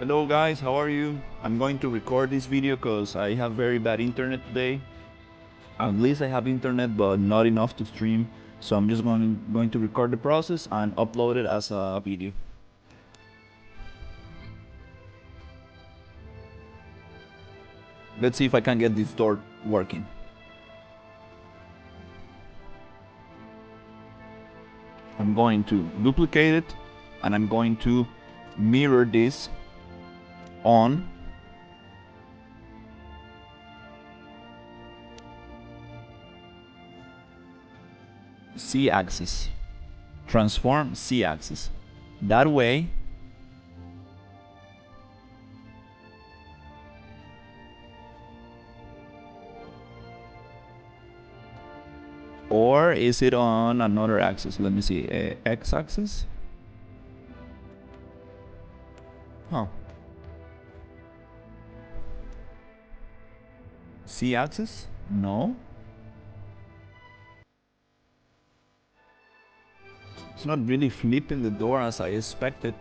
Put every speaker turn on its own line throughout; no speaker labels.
Hello guys, how are you? I'm going to record this video because I have very bad internet today. At least I have internet but not enough to stream. So I'm just going to record the process and upload it as a video. Let's see if I can get this door working. I'm going to duplicate it and I'm going to mirror this on Z-axis. Transform Z-axis. That way or is it on another axis? Let me see. X-axis? Huh. Z-axis? No. It's not really flipping the door as I expected.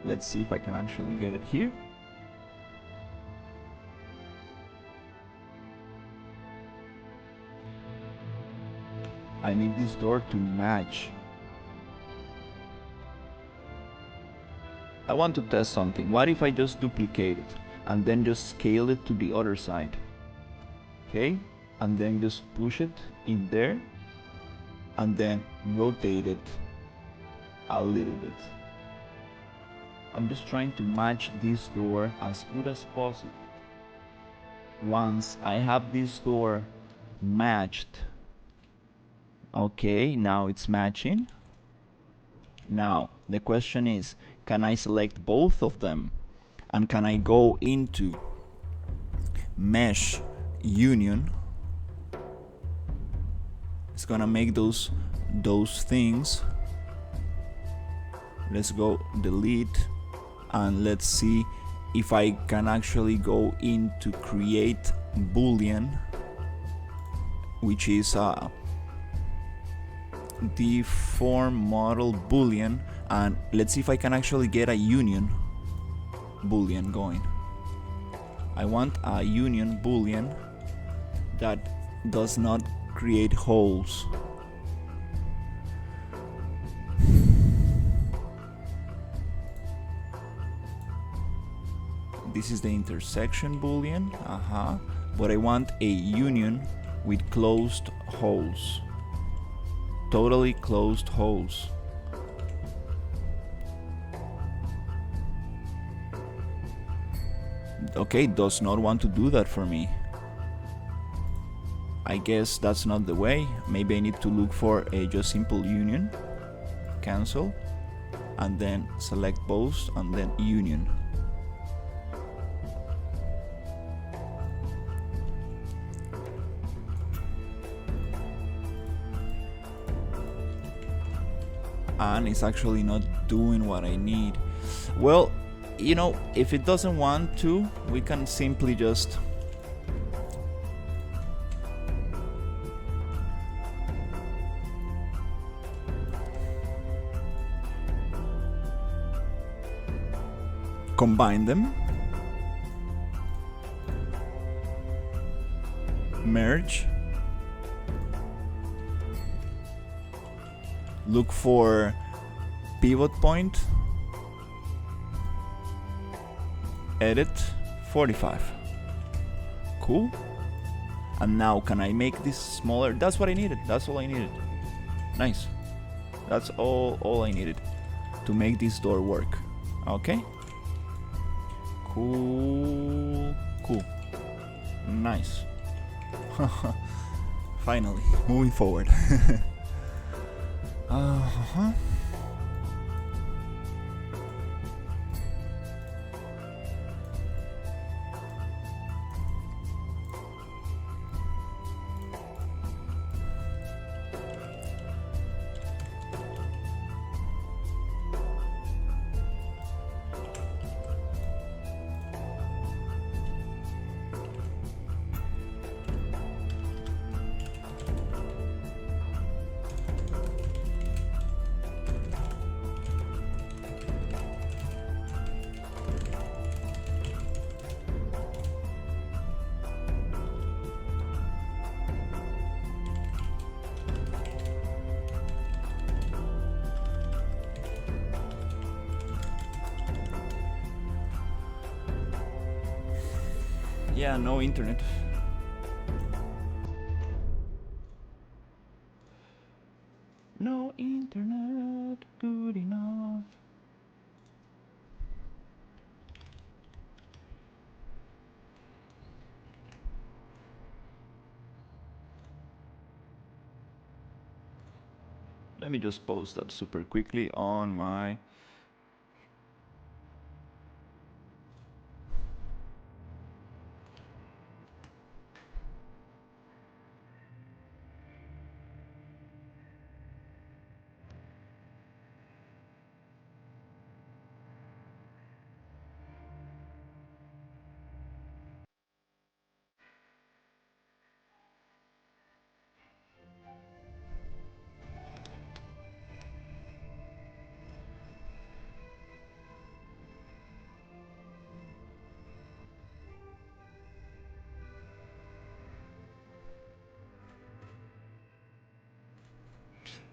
Let's see if I can actually get it here. I need this door to match. I want to test something. What if I just duplicate it and then just scale it to the other side? Okay, and then just push it in there and then rotate it a little bit. I'm just trying to match this door as good as possible. Once I have this door matched, okay, now it's matching. Now the question is, can I select both of them and can I go into mesh union? It's gonna make those things. Let's go delete and let's see if I can actually go into create boolean, which is deform model boolean, and let's see if I can actually get a union boolean going. I want a union boolean that does not create holes. This is the intersection boolean, but I want a union with closed holes. Totally closed holes. Okay, does not want to do that for me. I guess that's not the way. Maybe I need to look for a just simple union. Cancel. And then select both and then union. And it's actually not doing what I need. Well, you know, if it doesn't want to, we can simply just combine them, merge, look for pivot point, edit 45. Cool. And now can I make this smaller? That's what I needed. That's all I needed. Nice. That's all I needed to make this door work. Okay. Cool. Nice. Finally, moving forward. Yeah, no internet. No internet good enough. Let me just post that super quickly on my...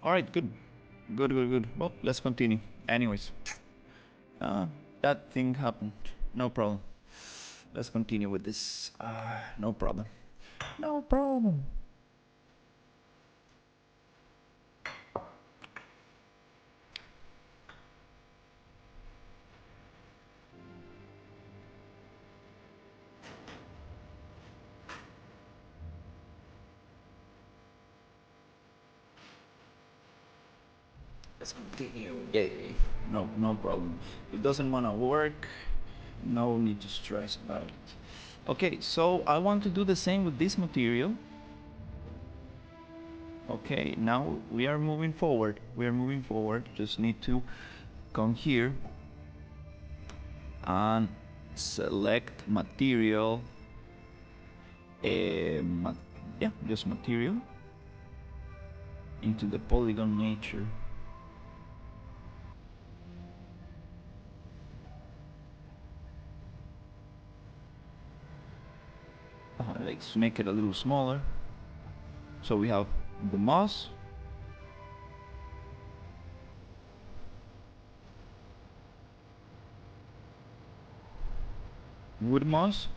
Alright, good. Good. Well, let's continue. Anyways. That thing happened. No problem. Let's continue with this. No problem. No problem. Let's continue. Yay. No problem. It doesn't want to work. No need to stress about it. Okay, so I want to do the same with this material. Okay, now we are moving forward. Just need to come here and select material. Yeah, just material into the polygon nature. Let's make it a little smaller. So we have the moss, wood moss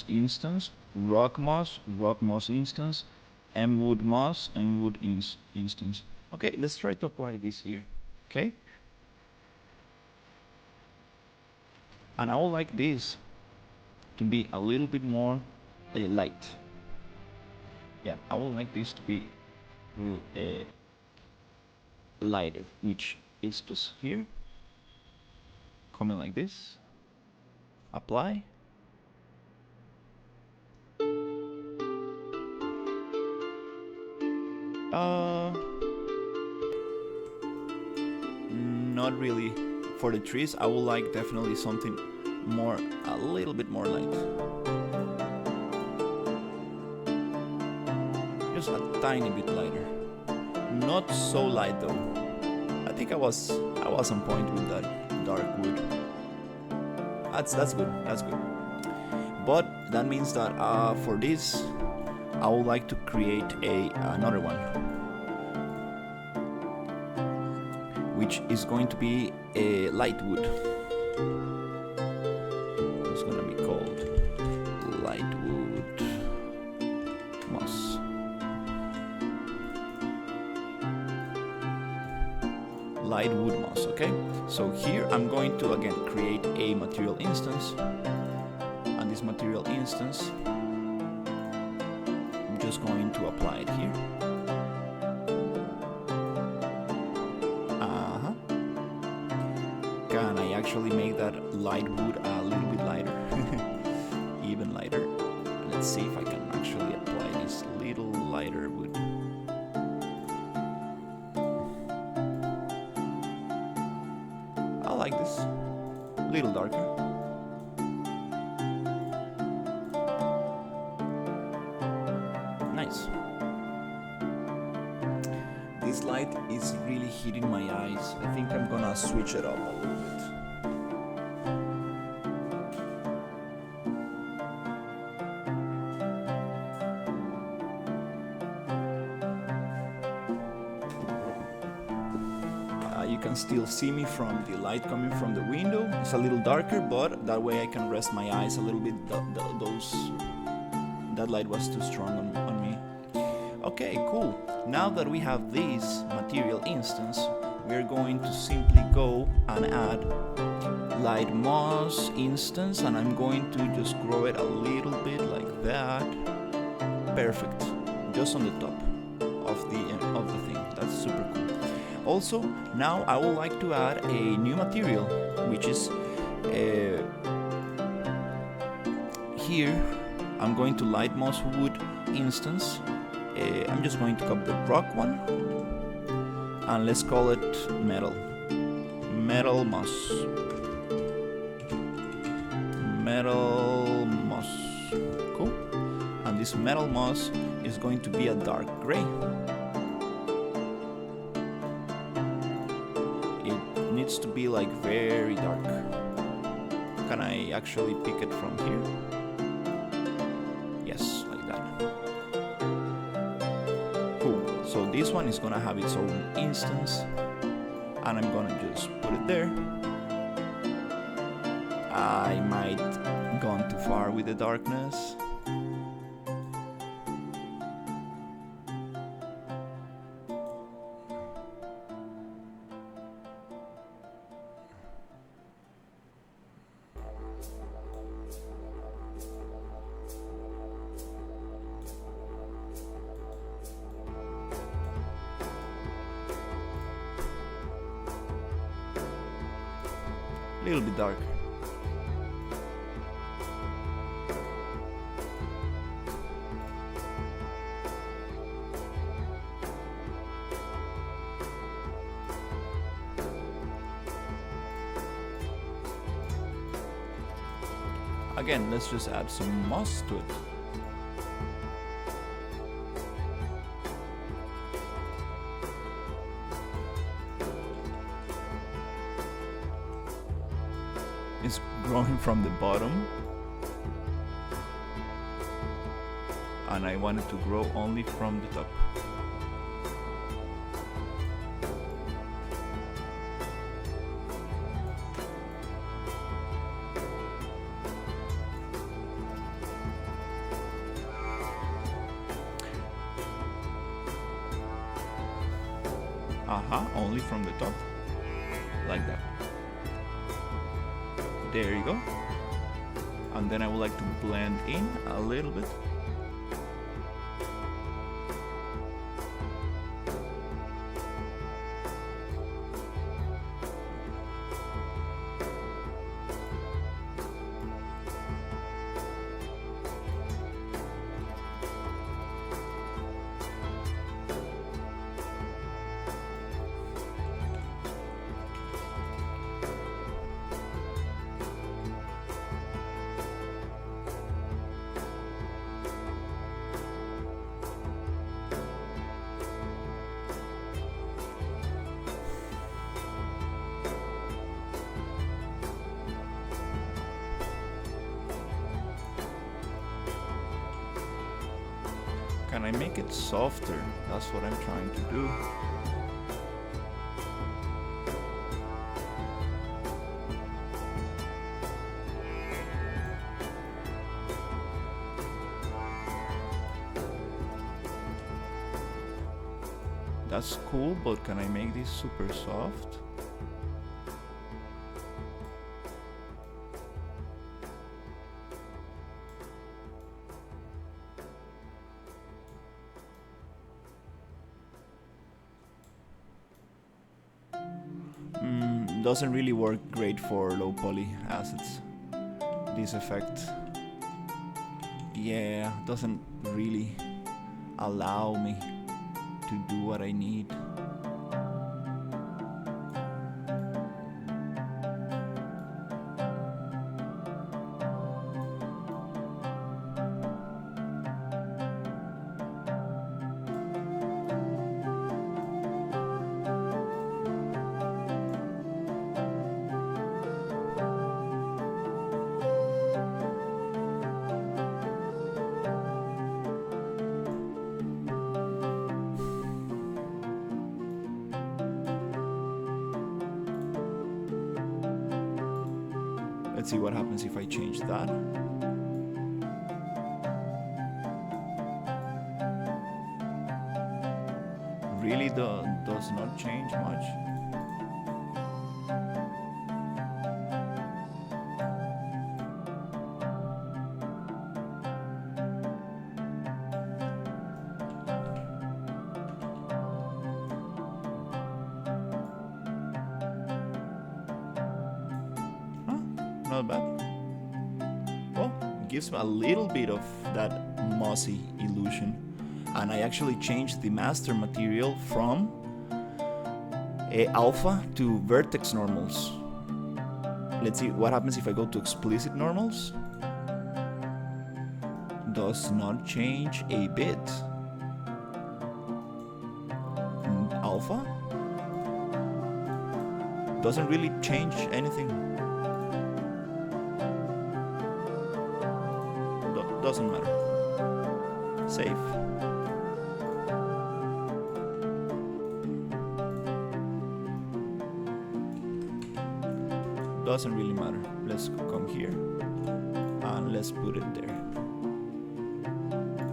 instance, rock moss instance, and wood moss and wood instance. Okay, let's try to apply this here. Okay, and I would like this to be a little bit more light. Yeah, I would like this to be lighter, which is just here, coming like this. Apply. Not really. For the trees, I would like definitely something more, a little bit more light. Just a tiny bit lighter. Not so light though. I think I was on point with that dark wood. That's good. But that means that for this, I would like to create another one, which is going to be a light wood. It's going to be called light wood moss. Light wood moss, okay? So here I'm going to again create a material instance, and this material instance, I'm just going to apply it here. Can I actually make that light wood a little bit lighter? Even lighter. Let's see if I can actually apply this little lighter wood. I like this. A little darker. Nice. This light is really hitting my eyes. I think I'm gonna switch it up a little bit. You can can still see me from the light coming from the window. It's a little darker, but that way I can rest my eyes a little bit. That light was too strong on me. Okay, cool. Now that we have this material instance, we're going to simply go and add light moss instance, and I'm going to just grow it a little bit like that. Perfect. Just on the top of the thing. That's super cool. Also, now I would like to add a new material, which is here. I'm going to light moss wood instance. I'm just going to copy the rock one, and let's call it metal moss. Metal moss. Cool. And this metal moss is going to be a dark gray. It needs to be like very dark. Can I actually pick it from here? Yes, like that. Cool. So this one is gonna have its own instance, and I'm gonna just put it there. I might gone too far with the darkness. A little bit dark. Again, let's just add some moss to it. It's growing from the bottom, and I want it to grow only from the top. Only from the top, like that. There you go. And then I would like to blend in a little bit. Can I make it softer? That's what I'm trying to do. That's cool, but can I make this super soft? Doesn't really work great for low poly assets. This effect, yeah, doesn't really allow me to do what I need. Let's see what happens if I change that. Really does not change much. Huh? Not bad. Well, gives me a little bit of that mossy illusion. And I actually changed the master material from alpha to vertex normals. Let's see what happens if I go to explicit normals. Does not change a bit. Alpha doesn't really change anything. Doesn't matter. Save. Doesn't really matter. Let's come here and let's put it there.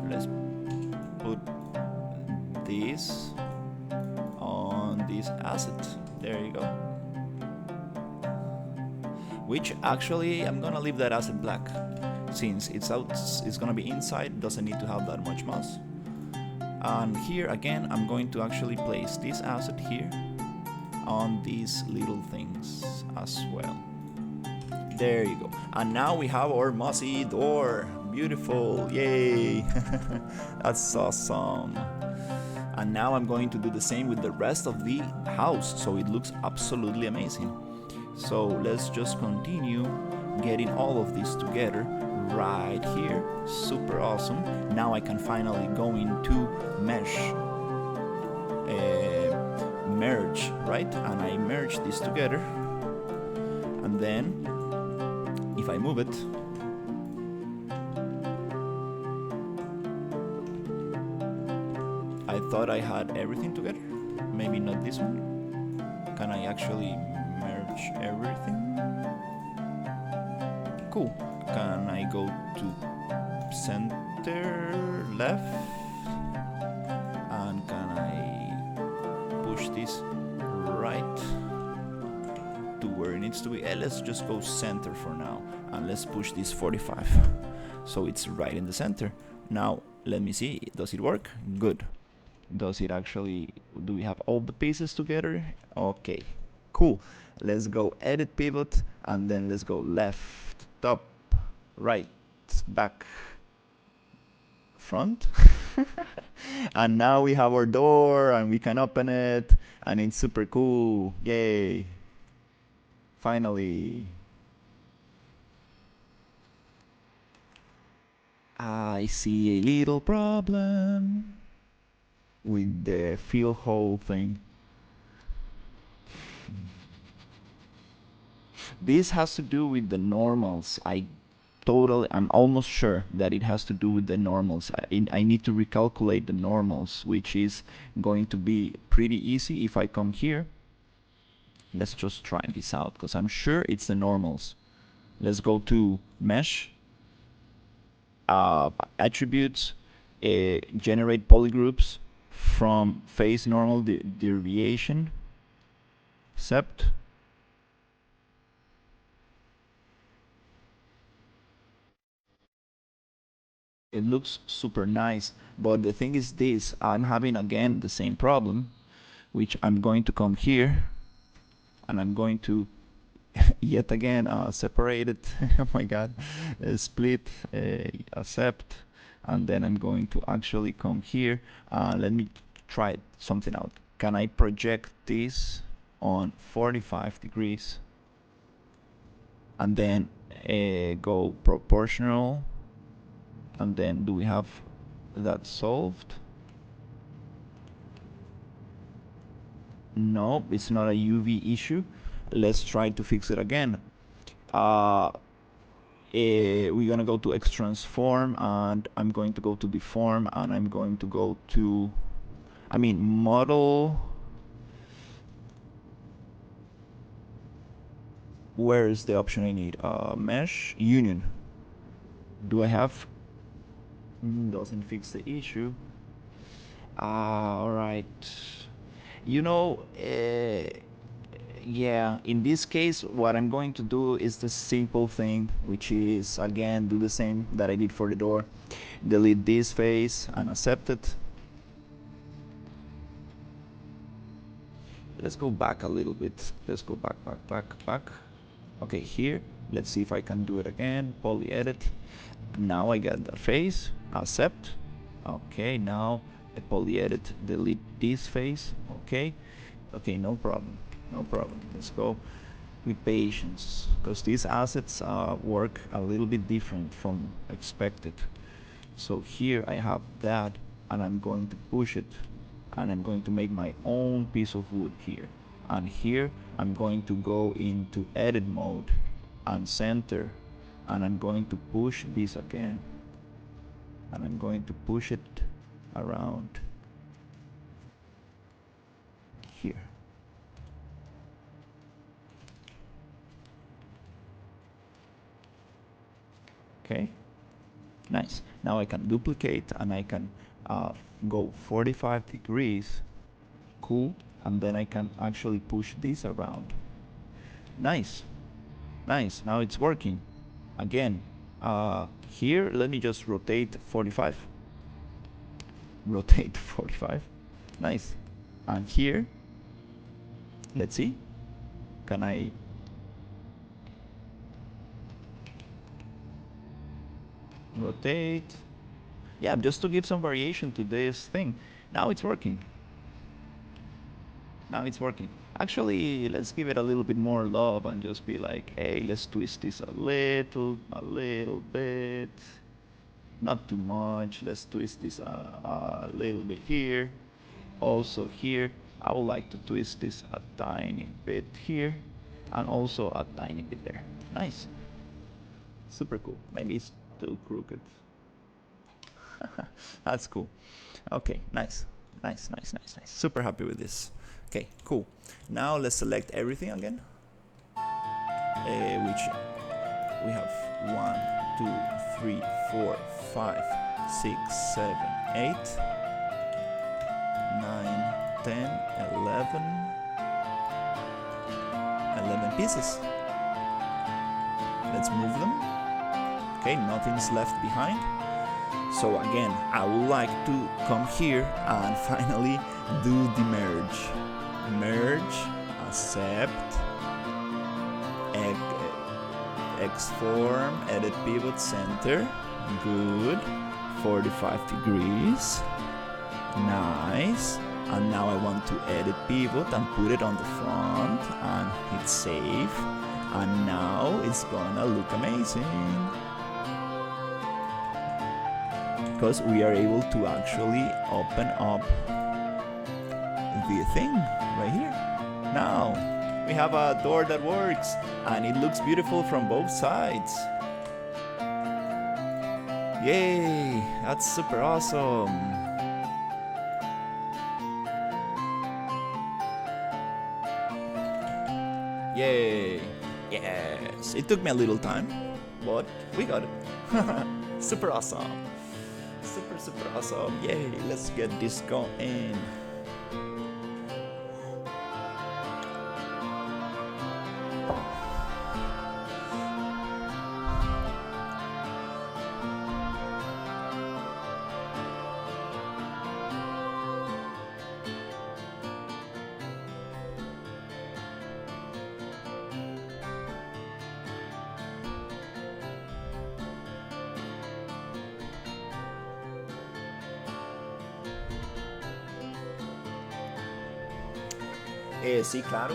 Let's put this on this asset. There you go. Which actually I'm gonna leave that asset black, since it's gonna be inside, doesn't need to have that much moss. And here again I'm going to actually place this asset here on these little things as well. There you go. And now we have our mossy door. Beautiful, yay. That's awesome. And now I'm going to do the same with the rest of the house, so it looks absolutely amazing. So let's just continue getting all of this together right here. Super awesome. Now I can finally go into mesh, merge, right? And I merge this together, and then if I move it, I thought I had everything together. Maybe not this one. Can I actually merge everything? Cool. Can I go to center left? And can I push this right to where it needs to be? Let's just go center for now, and let's push this 45 so it's right in the center. Now let me see, does it work? Good. Does it actually, do we have all the pieces together? Okay, cool. Let's go edit pivot, and then let's go left, top, right, back, front. And now we have our door and we can open it, and it's super cool. Yay. Finally. I see a little problem with the fill hole thing. This has to do with the normals. I'm almost sure that it has to do with the normals. I need to recalculate the normals, which is going to be pretty easy if I come here. Let's just try this out, because I'm sure it's the normals. Let's go to mesh, attributes, generate polygroups from phase normal deviation, sept. It looks super nice, but the thing is this, I'm having again the same problem, which I'm going to come here and I'm going to yet again separate it. Oh my god. Split, accept, and then I'm going to actually come here. Let me try something out. Can I project this on 45 degrees and then go proportional? And then do we have that solved? No, it's not a UV issue. Let's try to fix it again. We're gonna go to X transform, and I'm going to go to deform, and I'm going to go to, model. Where is the option I need? Mesh union. Do I have? Doesn't fix the issue. All right. You know, yeah, in this case, what I'm going to do is the simple thing, which is again do the same that I did for the door. Delete this face and accept it. Let's go back a little bit. Let's go back. Okay, here. Let's see if I can do it again. Poly edit. Now I got the face. Accept. Okay, now I poly edit. Delete this face. Okay. Okay, no problem. No problem. Let's go with patience, because these assets work a little bit different from expected. So here I have that, and I'm going to push it, and I'm going to make my own piece of wood here. And here I'm going to go into edit mode and center, and I'm going to push this again, and I'm going to push it around here. Okay, nice. Now I can duplicate, and I can go 45 degrees. Cool. And then I can actually push this around. Nice. Nice. Now it's working. Again, here, let me just rotate 45. Rotate 45. Nice. And here, let's see. Can I? Rotate. Yeah, just to give some variation to this thing. Now it's working. Now it's working. Actually, let's give it a little bit more love and just be like, hey, let's twist this a little bit. Not too much. Let's twist this a little bit here. Also here, I would like to twist this a tiny bit here, and also a tiny bit there. Nice. Super cool. Maybe it's too crooked. That's cool. Okay, nice. Nice. Super happy with this. Okay, cool. Now let's select everything again. Which we have 1, 2, 3, 4, 5, 6, 7, 8, 9, 10, 11 pieces. Let's move them. Okay, nothing's left behind. So again, I would like to come here and finally do the merge. Merge, accept, X-form, edit pivot, center. Good. 45 degrees. Nice. And now I want to edit pivot and put it on the front and hit save. And now it's gonna look amazing, because we are able to actually open up the thing right here. Now we have a door that works, and it looks beautiful from both sides. Yay, that's super awesome. Yay. Yes, it took me a little time, but we got it. Super awesome. Super awesome. Yay, let's get this going. Sí, claro.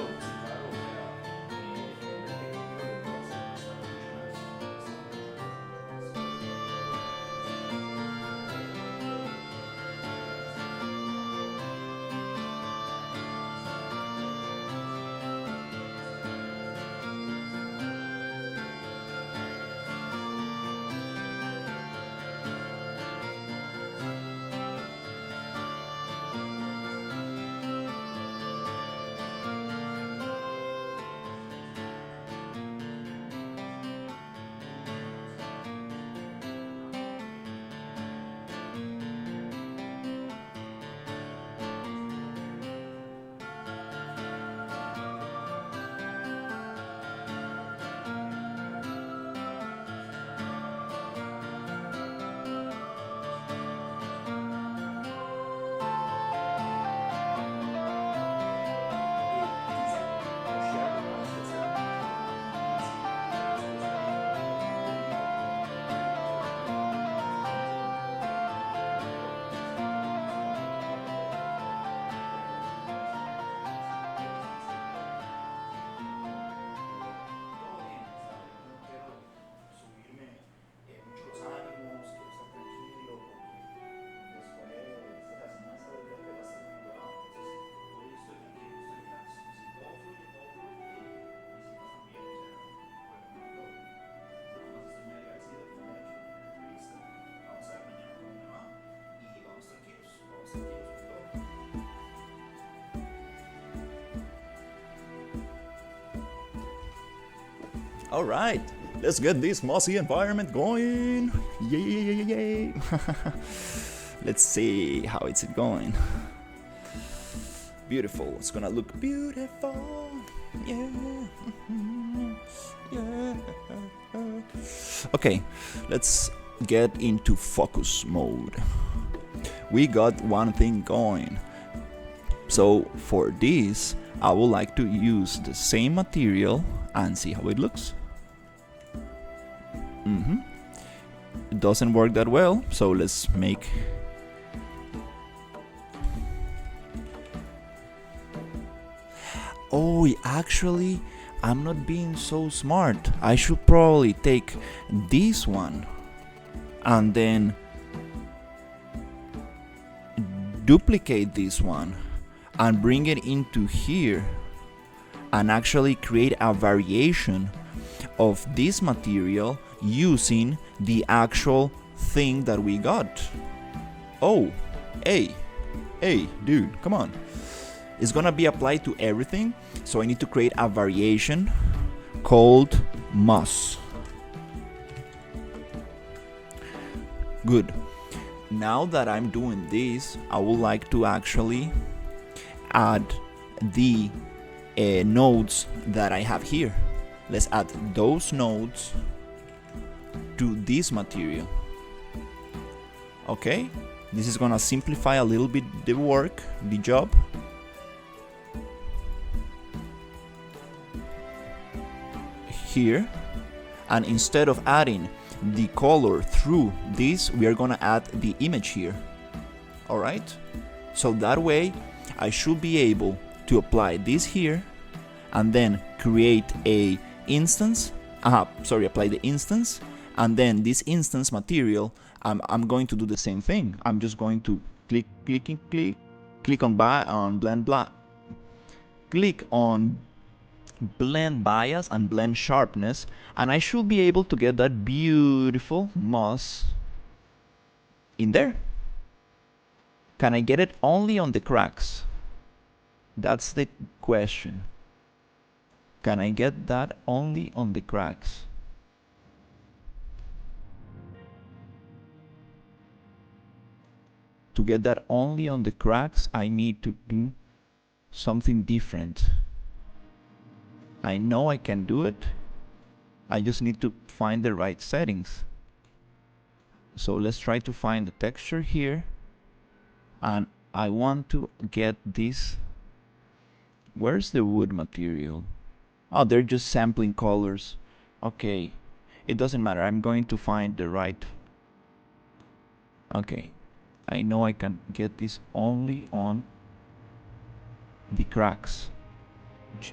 Alright, let's get this mossy environment going. Yay! Let's see how it's going. Beautiful, it's gonna look beautiful. Yeah. Yeah. Okay, let's get into focus mode. We got one thing going. So for this, I would like to use the same material and see how it looks. It doesn't work that well, so let's make... Oh, actually, I'm not being so smart. I should probably take this one and then duplicate this one and bring it into here and actually create a variation of this material using the actual thing that we got. Oh, hey, dude, come on. It's gonna be applied to everything, so I need to create a variation called moss. Good. Now that I'm doing this, I would like to actually add the nodes that I have here. Let's add those nodes to this material. Okay, this is gonna simplify a little bit the work, the job. Here, and instead of adding the color through this, we are gonna add the image here. Alright, so that way I should be able to apply this here and then create a instance, apply the instance, and then this instance material, I'm going to do the same thing. I'm just going to click on blend bias and blend sharpness, and I should be able to get that beautiful moss in there. Can I get it only on the cracks? That's the question. Can I get that only on the cracks? To get that only on the cracks, I need to do something different. I know I can do it. I just need to find the right settings. So let's try to find the texture here. And I want to get this. Where's the wood material? Oh, they're just sampling colors. Okay, it doesn't matter. I'm going to find the right. Okay, I know I can get this only on the cracks.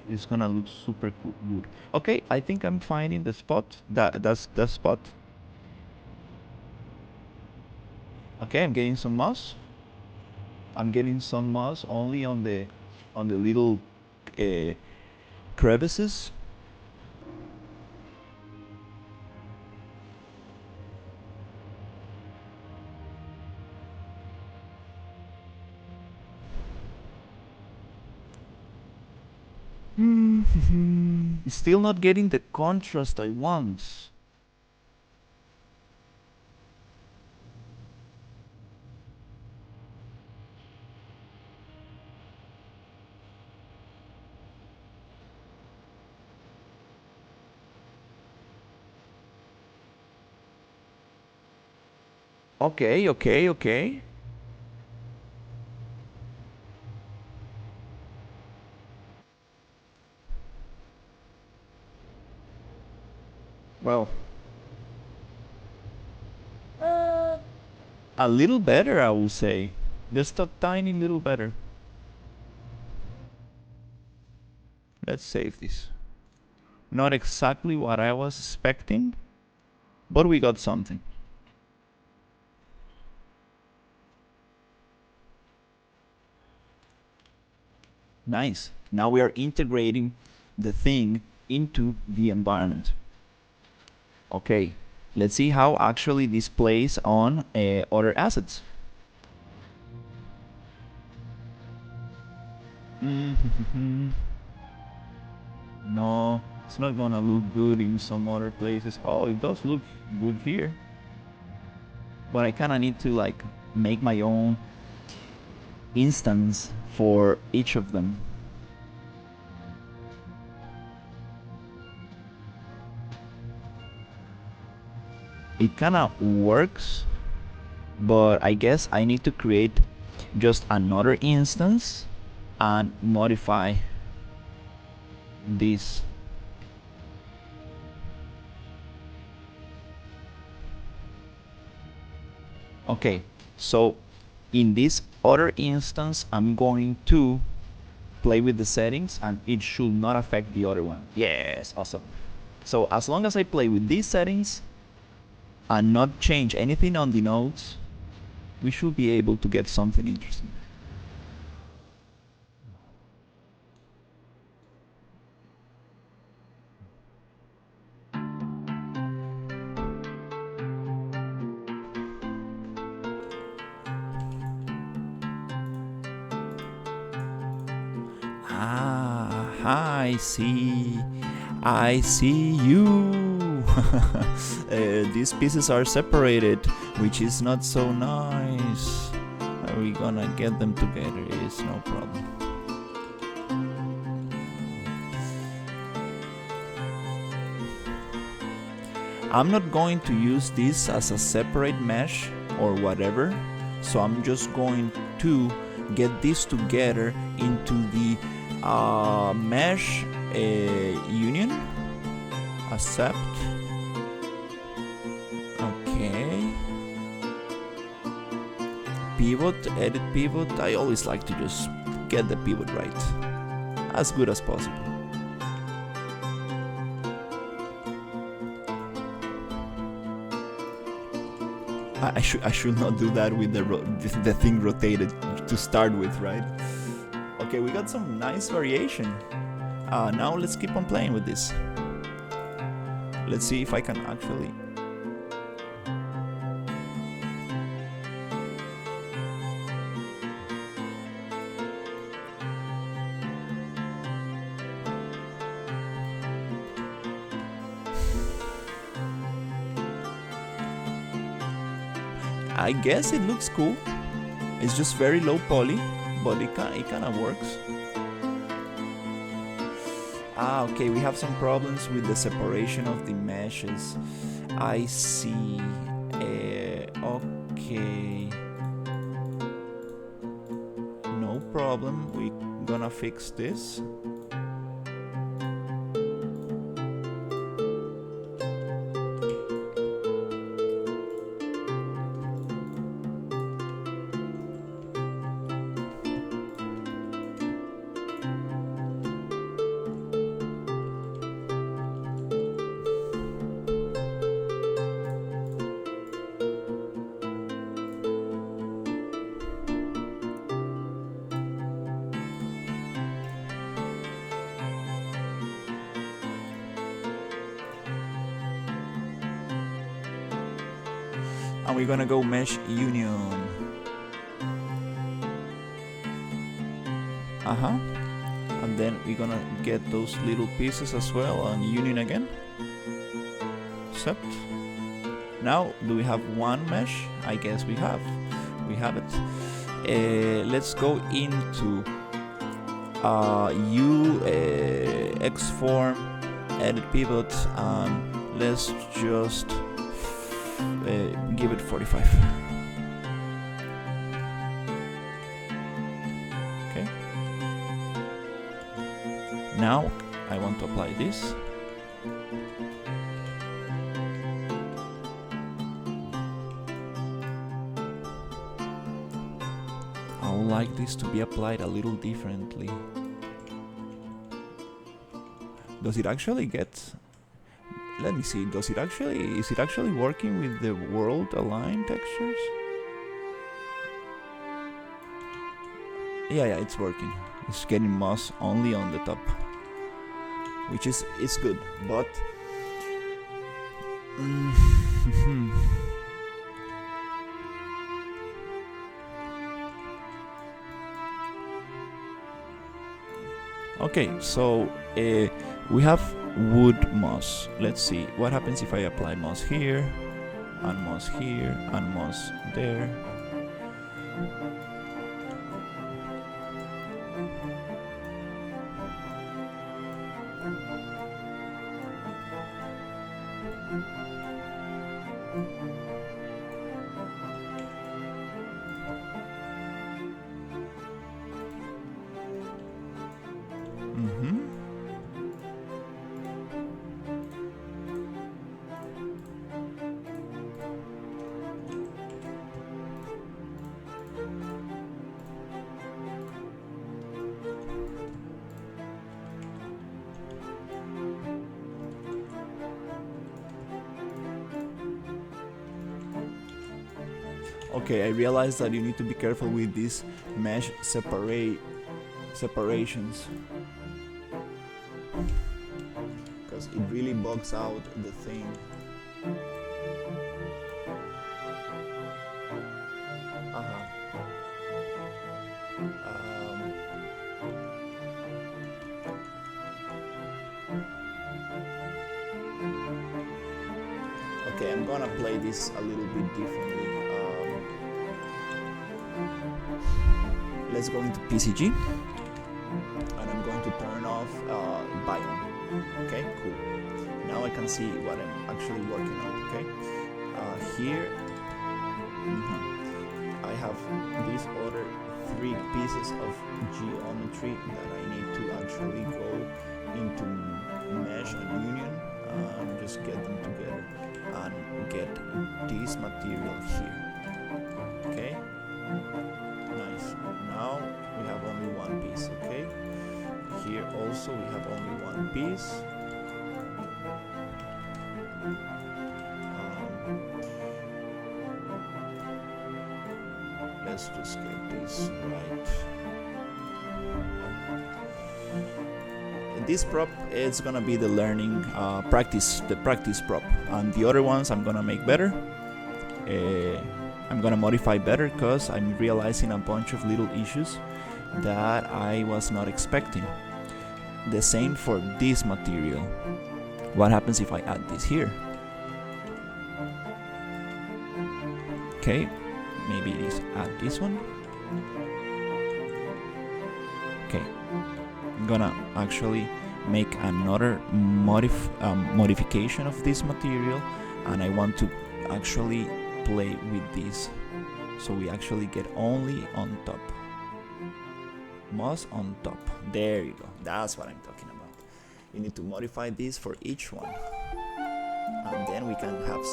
It's gonna look super good. Okay, I think I'm finding the spot. That's the spot. Okay, I'm getting some moss. I'm getting some moss only on the little crevices. Still not getting the contrast I want. Okay. Well, a little better, I will say. Just a tiny little better. Let's save this. Not exactly what I was expecting, but we got something. Nice. Now we are integrating the thing into the environment. Okay, let's see how actually this plays on other assets. No, It's not gonna look good in some other places. Oh, it does look good here. But I kinda need to like make my own instance for each of them. It kinda works, but I guess I need to create just another instance and modify this. Okay, so in this other instance, I'm going to play with the settings and it should not affect the other one. Yes, awesome. So as long as I play with these settings and not change anything on the nodes, we should be able to get something interesting. Ah, I see you. These pieces are separated, which is not so nice. Are we gonna get them together? It's no problem. I'm not going to use this as a separate mesh or whatever, so I'm just going to get this together into the mesh union. Accept. Okay. Pivot, edit pivot. I always like to just get the pivot right, as good as possible. I should not do that with the thing rotated to start with, right? Okay, we got some nice variation. Now let's keep on playing with this. Let's see if I can actually... I guess it looks cool. It's just very low poly, but it kind of works. Okay, we have some problems with the separation of the meshes. I see. Okay. No problem. We're gonna fix this. And we're gonna go mesh union. And then we're gonna get those little pieces as well and union again. Accept. Now, do we have one mesh? I guess we have. We have it. Let's go into X form, edit pivot, and let's just give it 45. Okay. Now I want to apply this. I would like this to be applied a little differently. Does it actually get... Let me see, is it actually working with the world align textures? Yeah, it's working. It's getting moss only on the top, which is good, but okay, so we have wood moss. Let's see what happens if I apply moss here and moss here and moss there. Okay, I realized that you need to be careful with these mesh separations, because it really bogs out the thing. Okay, I'm gonna play this a little bit differently. Let's go into PCG, and I'm going to turn off biome. Okay, cool. Now I can see what I'm actually working on. Okay, here I have these other 3 pieces of geometry that I need to actually go into mesh and union and just get them together and get this material here. Okay, nice. Now we have only 1 piece. Okay, here also we have only 1 piece. Let's just get this right. This prop is gonna be the learning practice prop, and the other ones I'm gonna make better. I'm gonna modify better because I'm realizing a bunch of little issues that I was not expecting. The same for this material. What happens if I add this here? Okay, maybe it is add this one. Okay, I'm gonna actually make another modification of this material, and I want to actually play with this, so we actually get only on top, moss on top. There you go, that's what I'm talking about. You need to modify this for each one, and then we can have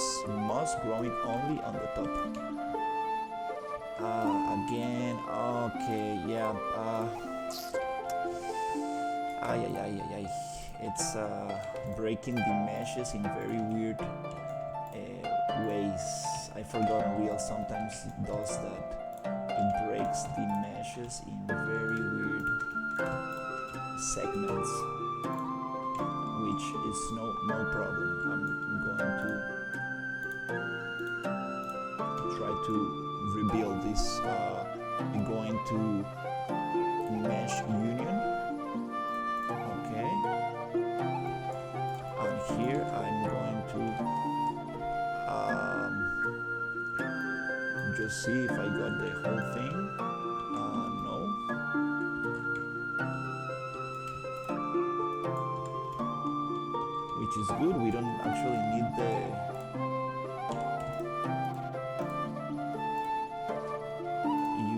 moss growing only on the top. Again, okay, yeah, it's breaking the meshes in very weird ways. I forgot Unreal sometimes it does that. It breaks the meshes in very weird segments, which is no problem. I'm going to try to rebuild this, going to mesh union. Okay, and here I'm going to just see if I got the whole thing. No. Which is good, we don't actually need the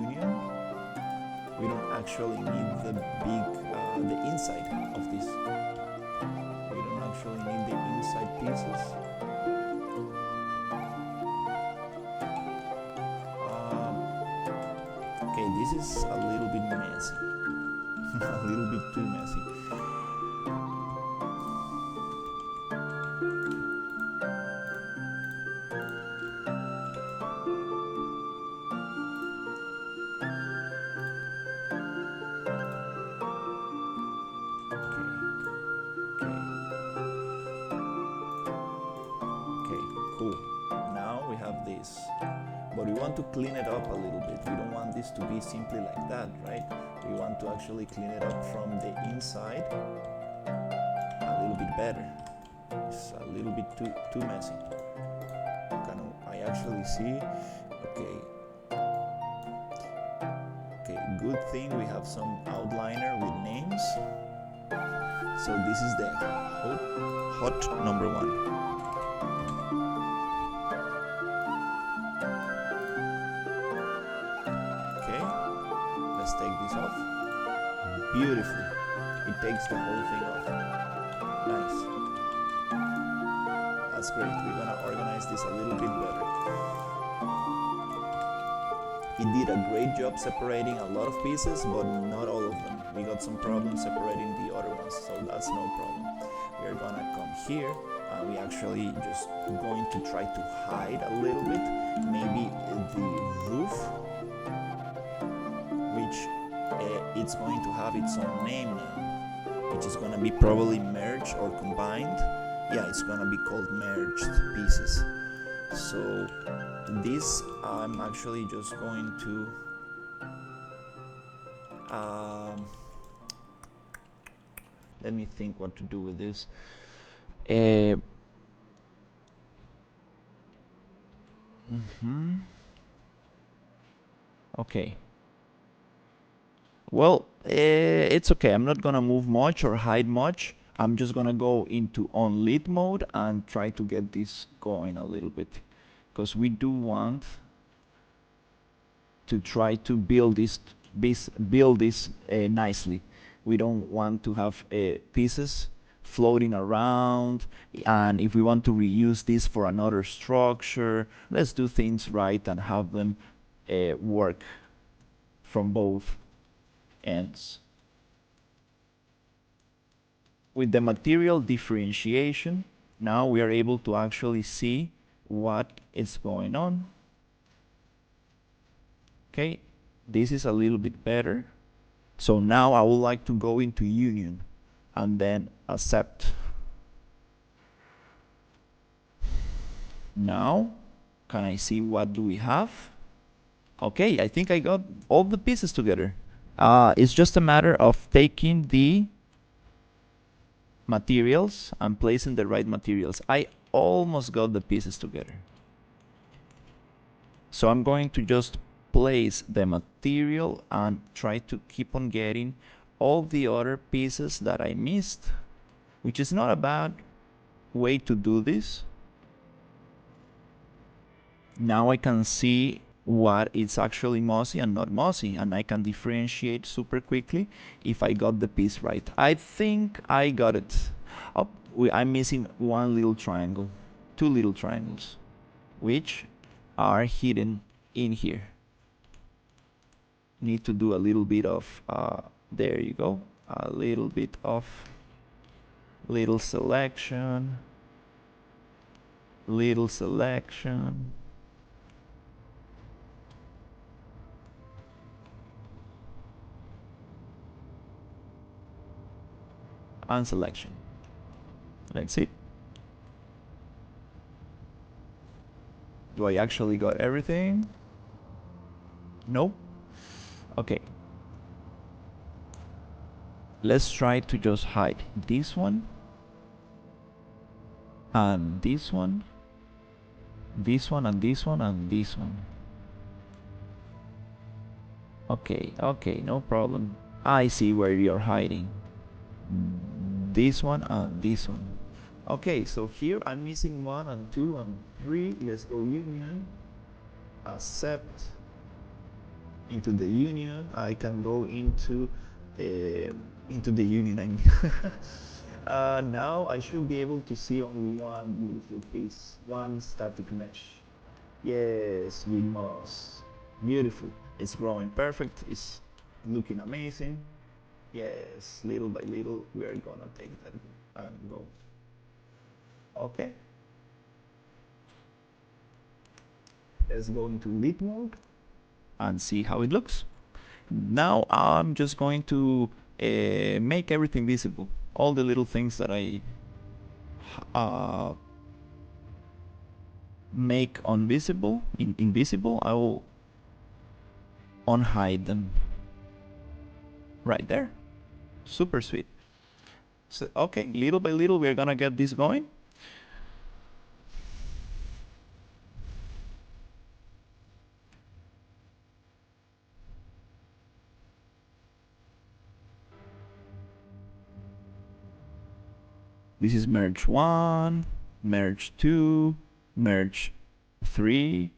union. We don't actually need the big, the inside of this. We don't actually need the inside pieces. Okay, this is a little bit messy. A little bit too messy. Okay, cool. Now we have this. But we want to clean it up a little bit. We don't want this to be simply like that, right? We want to actually clean it up from the inside a little bit better. It's a little bit too messy. I actually see. Okay. Okay, good thing we have some outliner with names. So this is the hot number 1. Okay, let's take this off. Beautifully. It takes the whole thing off. Nice. That's great. We're gonna organize this a little bit better. It did a great job separating a lot of pieces, but not all of them. We got some problems separating the other ones, so that's no problem. We're gonna come here and we actually just going to try to hide a little bit, maybe the roof, which it's going to have its own name now, which is gonna be probably merged or combined. Yeah, it's gonna be called merged pieces. So this I'm actually just going to let me think what to do with this. Okay. Well, it's okay. I'm not gonna move much or hide much. I'm just gonna go into on lit mode and try to get this going a little bit, because we do want to try to build this nicely. We don't want to have pieces floating around, and if we want to reuse this for another structure, let's do things right and have them work from both ends. With the material differentiation, now we are able to actually see what is going on. Okay, this is a little bit better. So now I would like to go into union and then accept. Now, can I see what do we have? Okay, I think I got all the pieces together. It's just a matter of taking the materials and placing the right materials. I almost got the pieces together. So I'm going to just place the material and try to keep on getting all the other pieces that I missed, which is not a bad way to do this. Now I can see what is actually mossy and not mossy, and I can differentiate super quickly if I got the piece right. I think I got it. Oh, I'm missing one little triangle, 2 little triangles, which are hidden in here. Need to do a little bit of, there you go, a little bit of little selection, and selection. Let's see. Do I actually got everything? Nope. Okay. Let's try to just hide this one, and this one, this one, and this one, and this one. Okay, okay, no problem. I see where you're hiding. This one and this one. Okay, so here I'm missing 1 and 2 and 3. Let's go union. Accept. Into the union. I can go into the union. I mean. Now I should be able to see only one beautiful piece, one static mesh. Yes, with moss. Beautiful. It's growing perfect. It's looking amazing. Yes, little by little we are gonna take that and go. Okay. Let's go into lit mode and see how it looks. Now I'm just going to make everything visible. All the little things that I make invisible, I will unhide them right there. Super sweet. So, okay, little by little, we're gonna get this going. This is merge 1, merge 2, merge 3.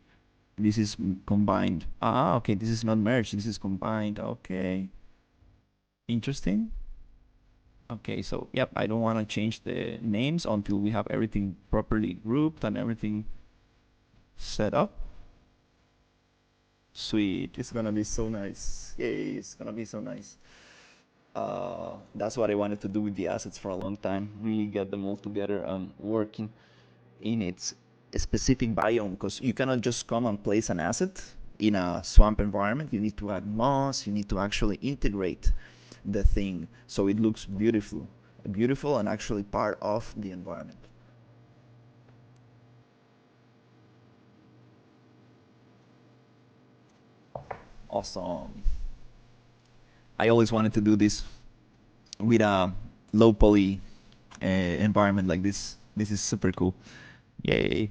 This is combined. Ah, okay, this is not merged, this is combined. Okay. Interesting. Okay, so yep, I don't want to change the names until we have everything properly grouped and everything set up. Sweet, it's gonna be so nice. Yay, it's gonna be so nice. That's what I wanted to do with the assets for a long time. Really get them all together and working in its specific biome, because you cannot just come and place an asset in a swamp environment. You need to add moss, you need to actually integrate the thing so it looks beautiful and actually part of the environment. Awesome. I always wanted to do this with a low poly environment like this. This is super cool. Yay.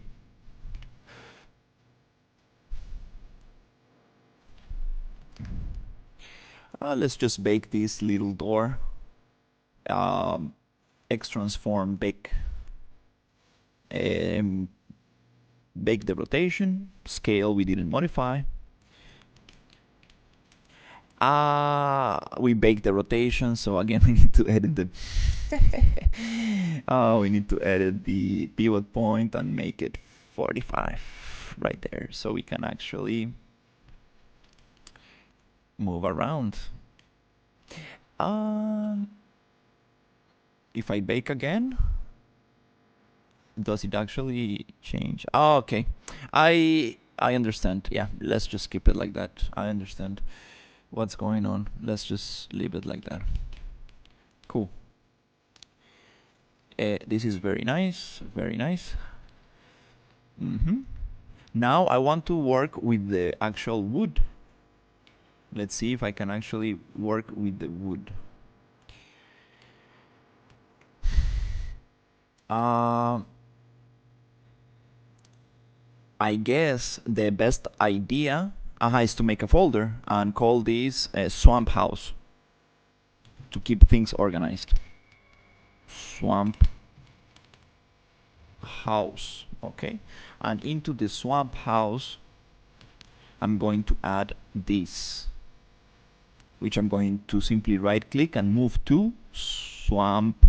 Let's just bake this little door. X transform bake. Bake the rotation. Scale we didn't modify. We bake the rotation, so again we need to edit the we need to edit the pivot point and make it 45 right there, so we can actually move around. If I bake again, does it actually change? Oh, okay. I understand. Yeah, let's just keep it like that. I understand what's going on. Let's just leave it like that. Cool. This is very nice, very nice. Now I want to work with the actual wood. Let's see if I can actually work with the wood. I guess the best idea is to make a folder and call this Swamp House to keep things organized. Swamp House, okay? And into the Swamp House, I'm going to add this, which I'm going to simply right click and move to Swamp.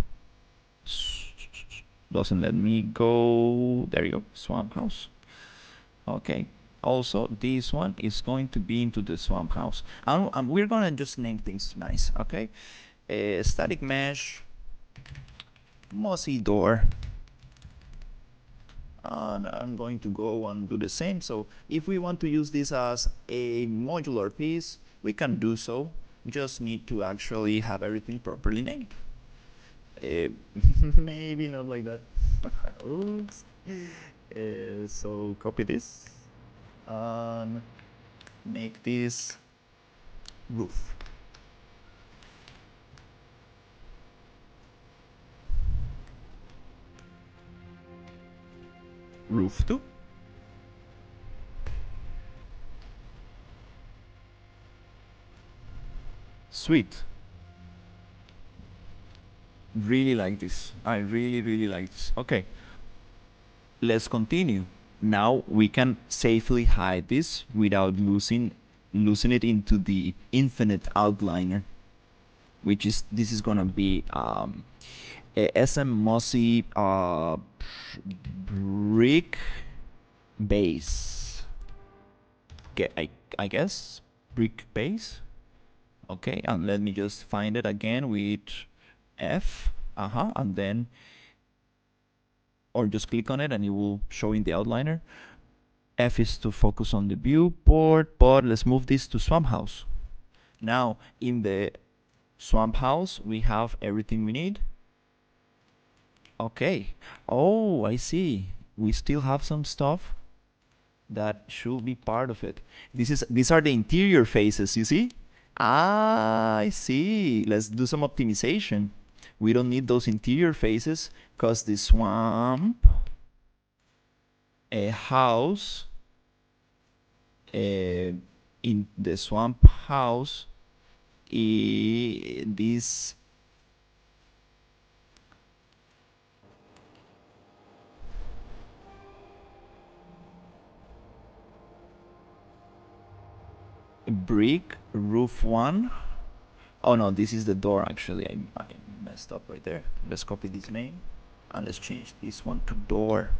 Doesn't let me go. There you go, Swamp House. Okay. Also, this one is going to be into the Swamp House. And we're gonna just name things nice, okay? Static mesh, mossy door. And I'm going to go and do the same. So if we want to use this as a modular piece, we can do so. Just need to actually have everything properly named. Maybe not like that. Oops. So copy this and make this roof. Roof 2. Sweet. Really like this. I really like this. Okay. Let's continue. Now we can safely hide this without losing it into the infinite outliner, which is this is gonna be a SM Mossy brick base. Okay, I guess brick base. Okay, and let me just find it again with F. And then or just click on it and it will show in the outliner. F is to focus on the viewport, but let's move this to Swamp House. Now, in the Swamp House, we have everything we need. Okay. Oh, I see. We still have some stuff that should be part of it. These are the interior faces, you see? I see. Let's do some optimization. We don't need those interior faces because the swamp house, in the swamp house, this brick roof one. Oh no, this is the door actually. I messed up right there. Let's copy this name and let's change this one to door.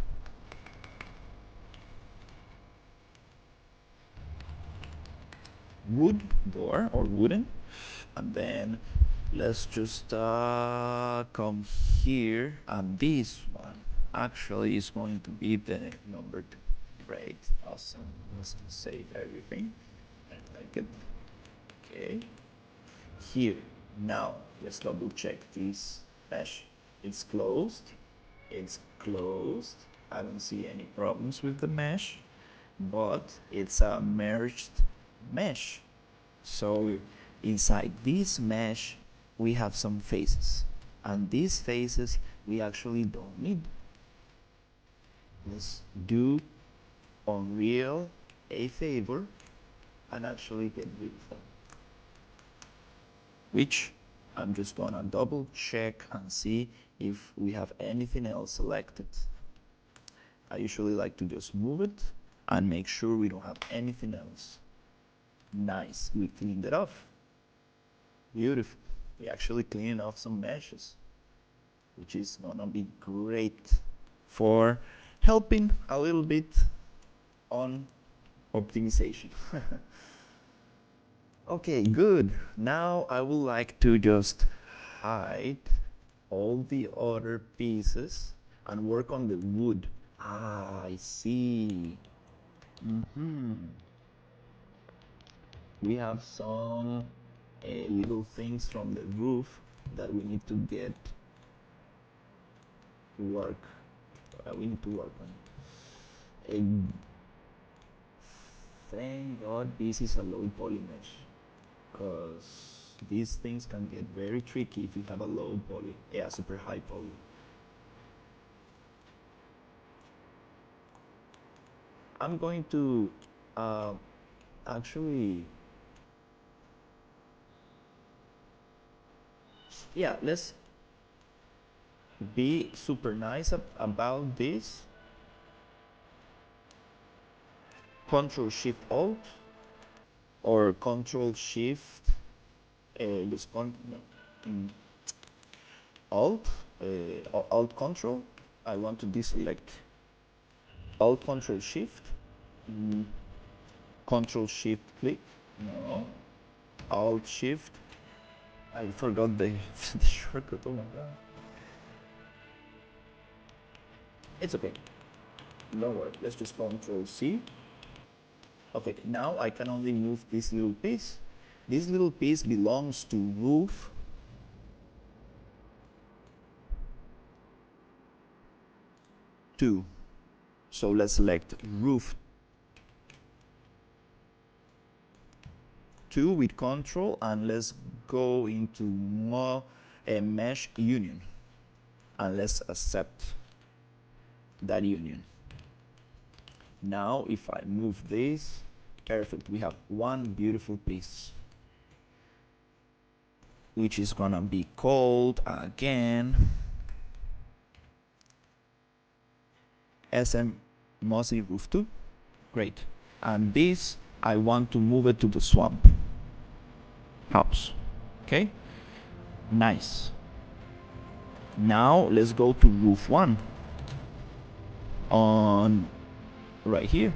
Wood door or wooden. And then let's just come here, and this one actually is going to be the number 2. Great, awesome. Let's save everything. I like it. Okay. Here, now let's double check this mesh. It's closed. It's closed. I don't see any problems with the mesh, but it's a merged mesh. So inside this mesh, we have some faces. And these faces we actually don't need. Let's do Unreal a favor and actually get rid of them. Which I'm just gonna double check and see if we have anything else selected. I usually like to just move it and make sure we don't have anything else. Nice, we cleaned it off. Beautiful. We actually cleaned off some meshes, which is gonna be great for helping a little bit on optimization. Okay, good. Now I would like to just hide all the other pieces and work on the wood. Ah, I see. We have some little things from the roof that we need to get to work. We need to work on. And thank God this is a low poly mesh, because these things can get very tricky if you have a low poly, super high poly. I'm going to actually, yeah, let's be super nice about this. Control Shift Alt or Control Shift just Alt Alt Control. I want to deselect. Alt Control Shift. Control Shift click. No. Alt Shift. I forgot the, the shortcut. Oh my god. It's okay. No worry. Let's just Control C. Okay, now I can only move this little piece. This little piece belongs to roof 2. So let's select roof 2 with control, and let's go into more mesh union, and let's accept that union. Now if I move this, perfect, we have one beautiful piece, which is gonna be called again SM Mossy Roof 2. Great. And this, I want to move it to the swamp house. Okay? Nice. Now let's go to roof 1 on right here.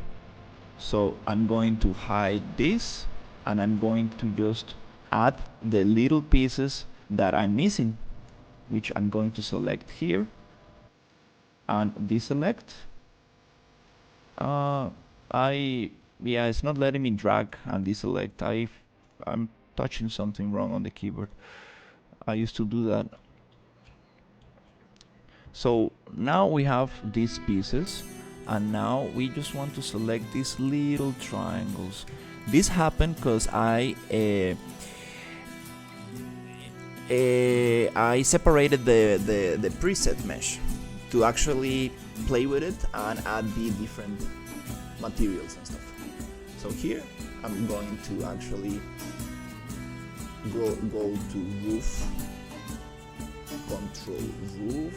So I'm going to hide this, and I'm going to just add the little pieces that I'm missing, which I'm going to select here and deselect. Yeah, it's not letting me drag and deselect. I'm touching something wrong on the keyboard. I used to do that. So now we have these pieces, and now we just want to select these little triangles. This happened because I separated the preset mesh to actually play with it and add the different materials and stuff. So here I'm going to actually go to roof, control roof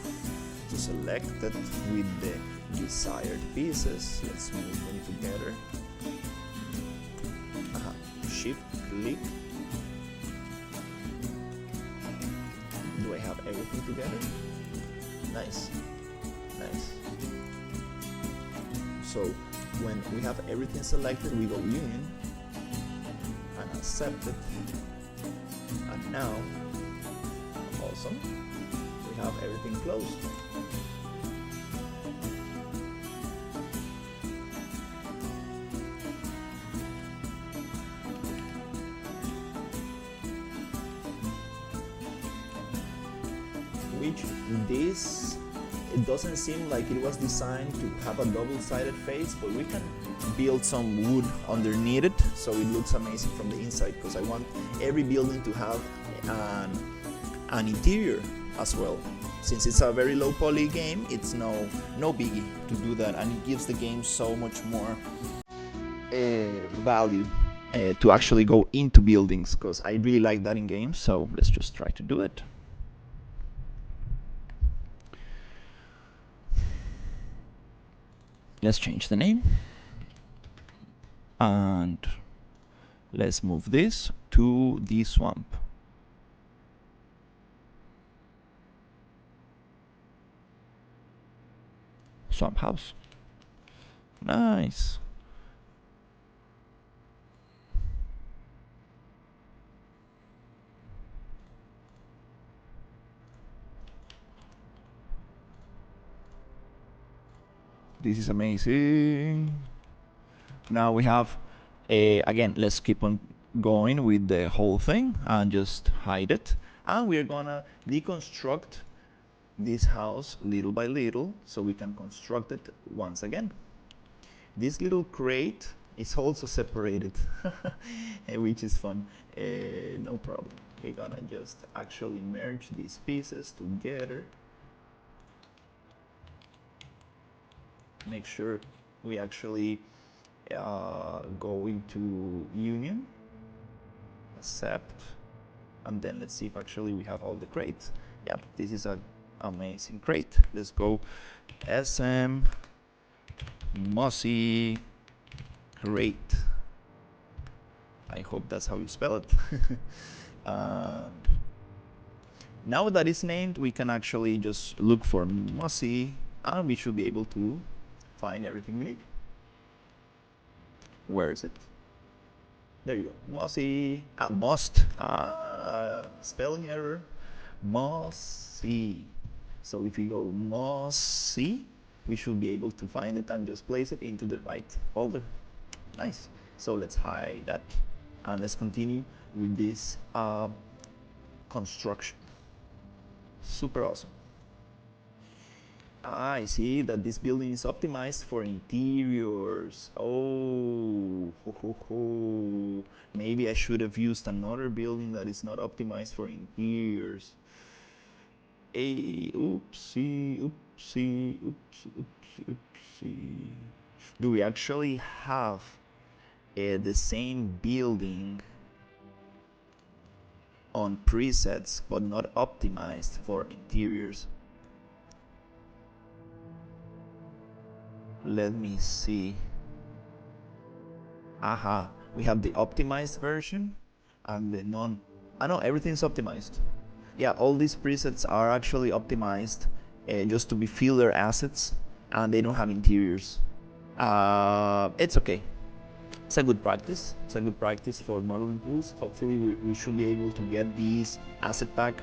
to select it with the desired pieces. Let's move them together. Shift click. Do I have everything together? Nice. So when we have everything selected, we go union and accept it. And now, awesome, we have everything closed. Which this, it doesn't seem like it was designed to have a double-sided face, but we can build some wood underneath it so it looks amazing from the inside, because I want every building to have an interior as well. Since it's a very low poly game, it's no biggie to do that, and it gives the game so much more value to actually go into buildings, because I really like that in games. So let's just try to do it. Let's change the name and let's move this to the swamp. Swamp house. Nice. This is amazing. Now we have again, let's keep on going with the whole thing and just hide it, and we're gonna deconstruct this house little by little so we can construct it once again. This little crate is also separated which is fun. No problem, we're gonna just actually merge these pieces together. Make sure we actually go into union, accept, and then let's see if actually we have all the crates. Yeah, this is an amazing crate. Let's go SM Mossy Crate. I hope that's how you spell it. Now that it's named, we can actually just look for Mossy and we should be able to find everything we need. Where is it? There you go. Mossy. Most. Spelling error. Mossy. So if we go Mossy, we should be able to find it and just place it into the right folder. Nice. So let's hide that and let's continue with this construction. Super awesome. I see that this building is optimized for interiors. Oh, maybe I should have used another building that is not optimized for interiors. Hey, oopsie. Do we actually have the same building on presets but not optimized for interiors? Let me see. Aha, we have the optimized version and the non. No, everything's optimized. Yeah, all these presets are actually optimized just to be filler assets, and they don't have interiors. It's okay. It's a good practice. It's a good practice for modeling tools. Hopefully we should be able to get these asset pack,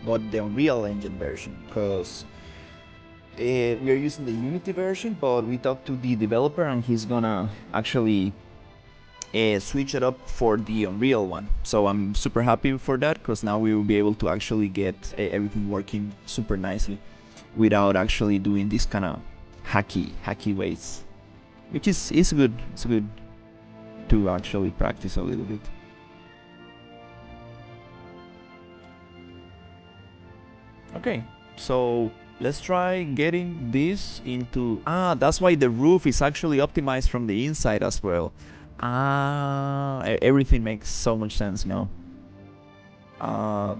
but the Unreal Engine version, because we are using the Unity version, but we talked to the developer and he's gonna actually switch it up for the Unreal one. So I'm super happy for that, because now we will be able to actually get everything working super nicely without actually doing this kind of hacky ways, which is good. It's good to actually practice a little bit.
Okay, so let's try getting this into... Ah, that's why the roof is actually optimized from the inside as well. Ah, everything makes so much sense now.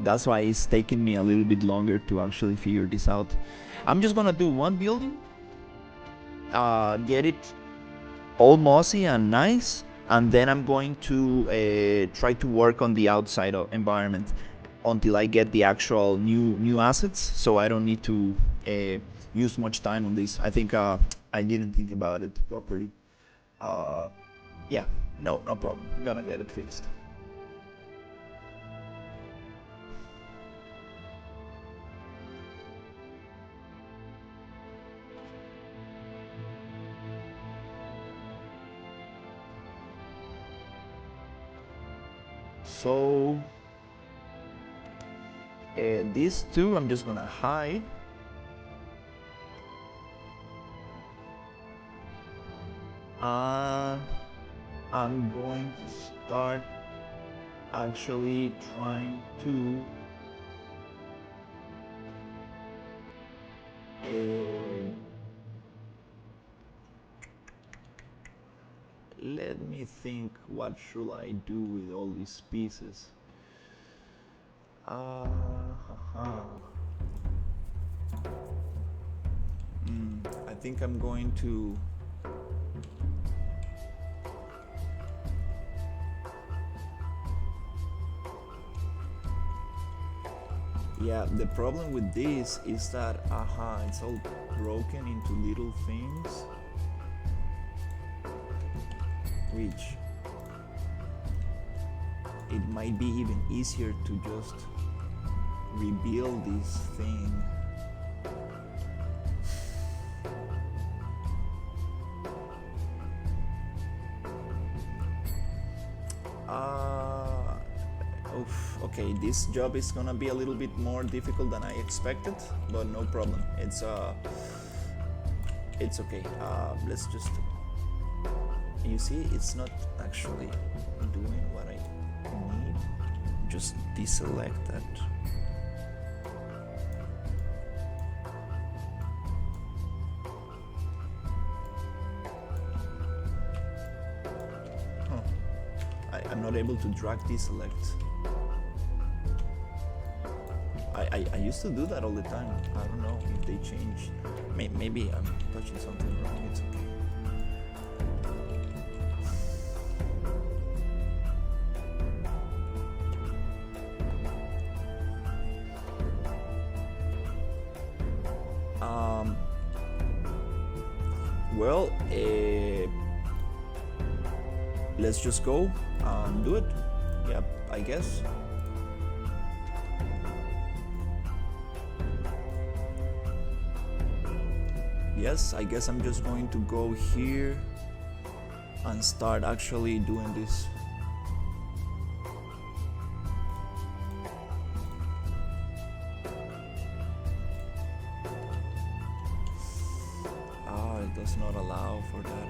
That's why it's taking me a little bit longer to actually figure this out. I'm just gonna do one building, get it all mossy and nice, and then I'm going to try to work on the outside of environment until I get the actual new assets, so I don't need to use much time on this. I think I didn't think about it properly. Yeah, no problem. I'm gonna get it fixed. So these two I'm just gonna hide. I'm going to start actually trying to let me think, what should I do with all these pieces? Uh, I think I'm going to... Yeah, the problem with this is that, it's all broken into little things, which it might be even easier to just rebuild this thing. Okay, this job is gonna be a little bit more difficult than I expected, but no problem. It's okay. Let's just... You see, it's not actually doing what I need. Just deselect that. I'm not able to drag deselect. I used to do that all the time. I don't know if they changed. Maybe I'm touching something wrong. It's okay. Well, let's just go and do it. Yep, I guess. Yes, I guess I'm just going to go here and start actually doing this. It does not allow for that.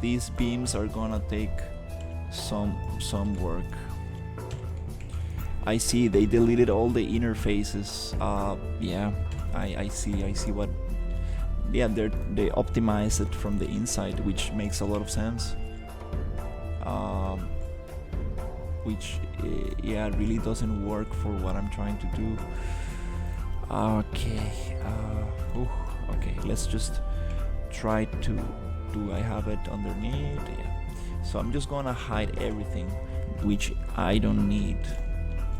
These beams are gonna take some work. I see they deleted all the interfaces. Yeah, I see what. Yeah, they optimize it from the inside, which makes a lot of sense. Which yeah, really doesn't work for what I'm trying to do. Okay. Okay, let's just try to... Do I have it underneath? Yeah. So I'm just gonna hide everything which I don't need.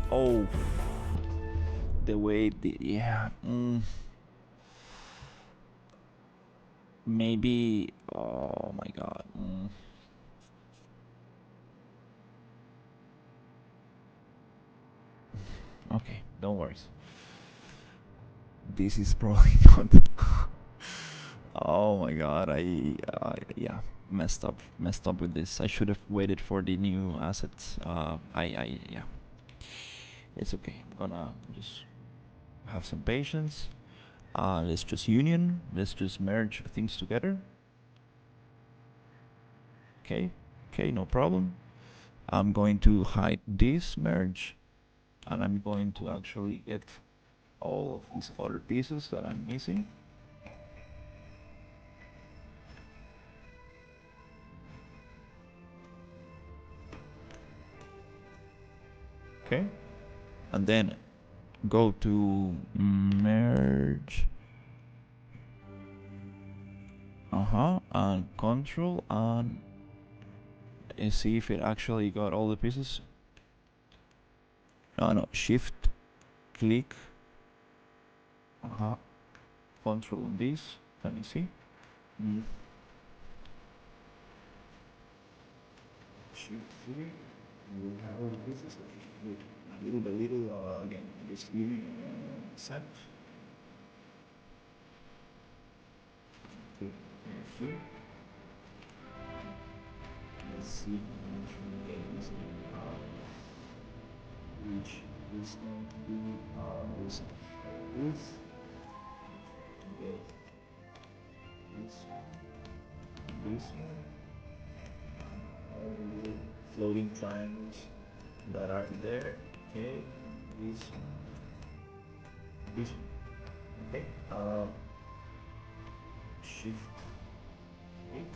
Oh, the way yeah. Maybe... Oh my god.
Okay, don't worry. This is probably not. Oh my god, yeah, messed up with this. I should have waited for the new assets. Yeah, it's okay. I'm gonna just have some patience. Let's just union. Let's just merge things together. Okay, okay, no problem. I'm going to hide this merge, and I'm going to actually get all of these other pieces that I'm missing. Okay, and then go to merge, and control, and see if it actually got all the pieces. No, shift click, control on this. Let me see. Shift click, we have all the pieces. Little by little, again, just set. Okay, here. Let's see which is going to be this. Okay, this one, all the little floating triangles that are there. Okay, this one. Okay, shift click.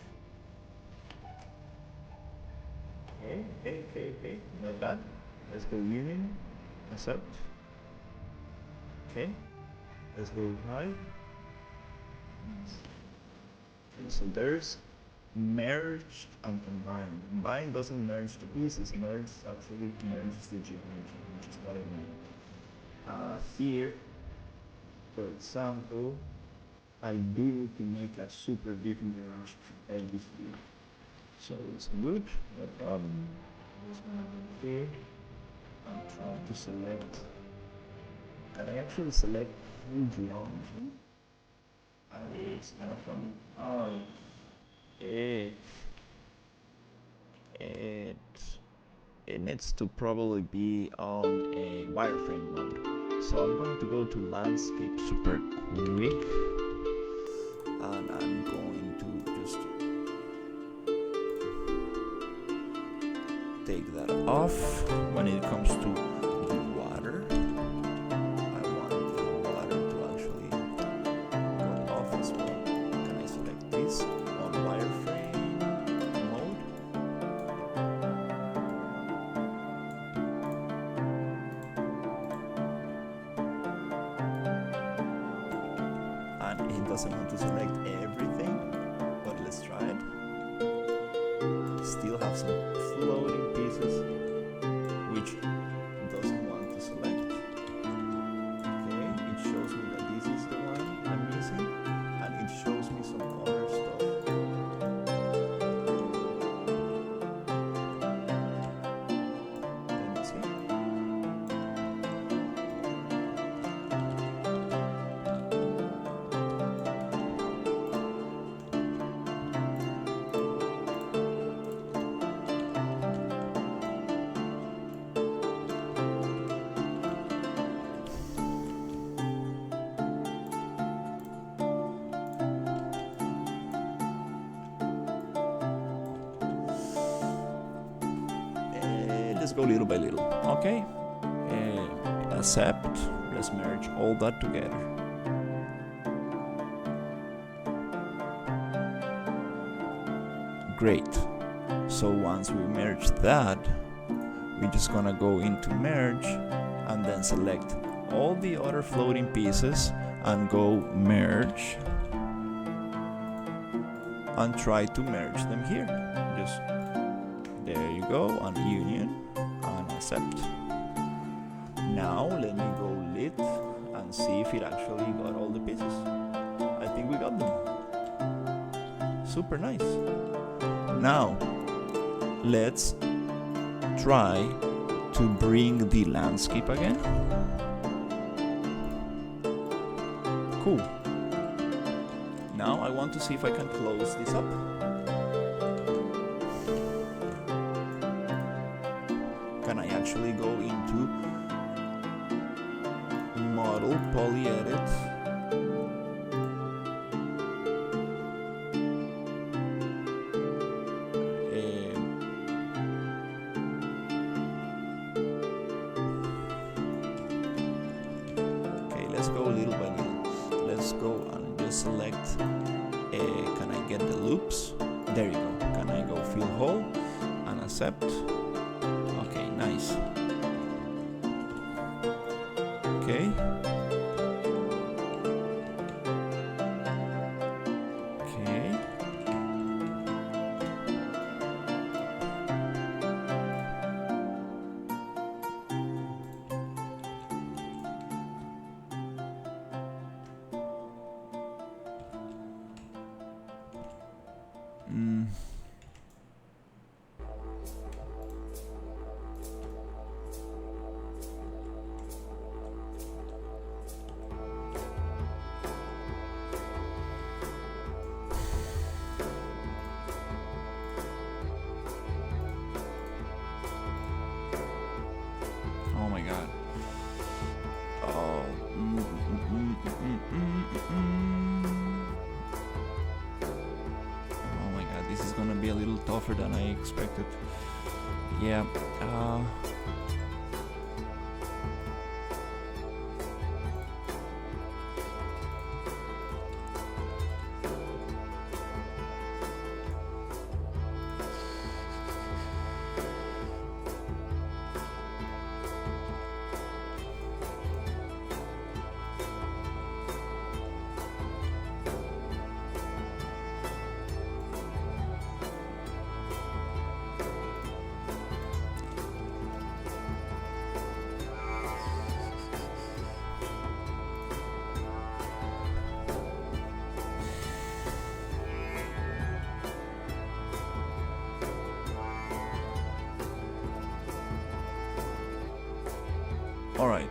Okay, not bad. Let's go union, accept. Okay, let's go high. So there's merge and combine. Combine doesn't merge the pieces, merge actually merges the geometry, which is what I mean. Here, for example, I do need to make a super big merge everything. So it's good, no problem. Okay, I'm trying to select, and I actually select full geometry. It's kind of funny. Oh, it it it needs to probably be on a wireframe mode. So I'm going to go to landscape super quick, and I'm going to just take that off. When it comes to the water, I want the water to actually go off as well. Can I select this on wireframe mode? And it doesn't want to select everything, but let's try it. Still have some floating pieces which doesn't want to select. Okay, it shows me that this is the one I'm missing, and it shows me some other stuff. Let me see. Let's go little by little. Okay, accept. Let's merge all that together. Great. So once we merge that, we're just gonna go into merge and then select all the other floating pieces and go merge and try to merge them here. Just there you go, on union and accept. Now let me go lit and see if it actually got all the pieces. I think we got them. Super nice. Now let's try to bring the landscape again. Cool. Now I want to see if I can close this up. Can I actually go into model, poly edit? Okay, let's go little by little. Let's go and just select, can I get the loops? There you go. Can I go fill hole and accept? Okay, nice. Okay. Okay. Oh my god. Oh. Oh my god, this is gonna be a little tougher than I expected. Yeah. All right.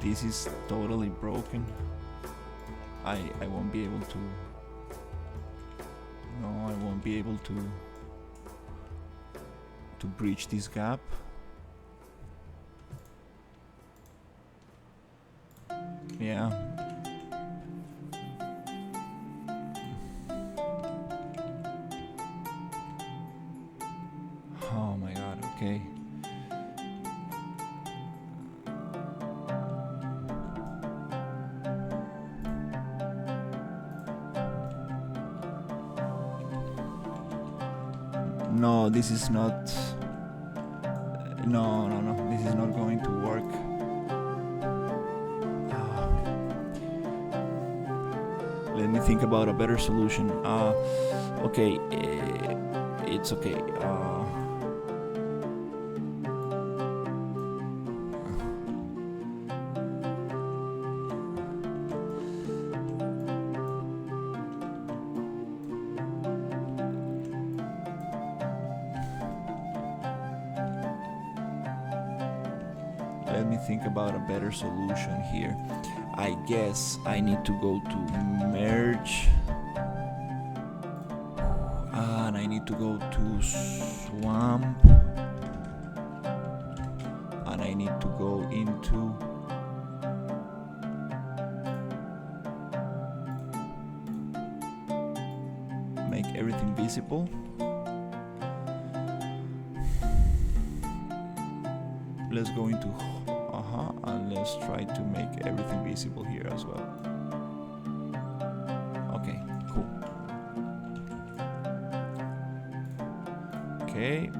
This is totally broken. I won't be able to. No, I won't be able to bridge this gap. Yeah. Oh my god, okay. No, this is not. No, this is not going to work. Let me think about a better solution. Okay, it's okay. Let me think about a better solution here. I guess I need to go to merge. and I need to go to swamp, and I need to go into make everything visible. Let's go into and let's try to make everything visible here as well. Okay, cool. Okay,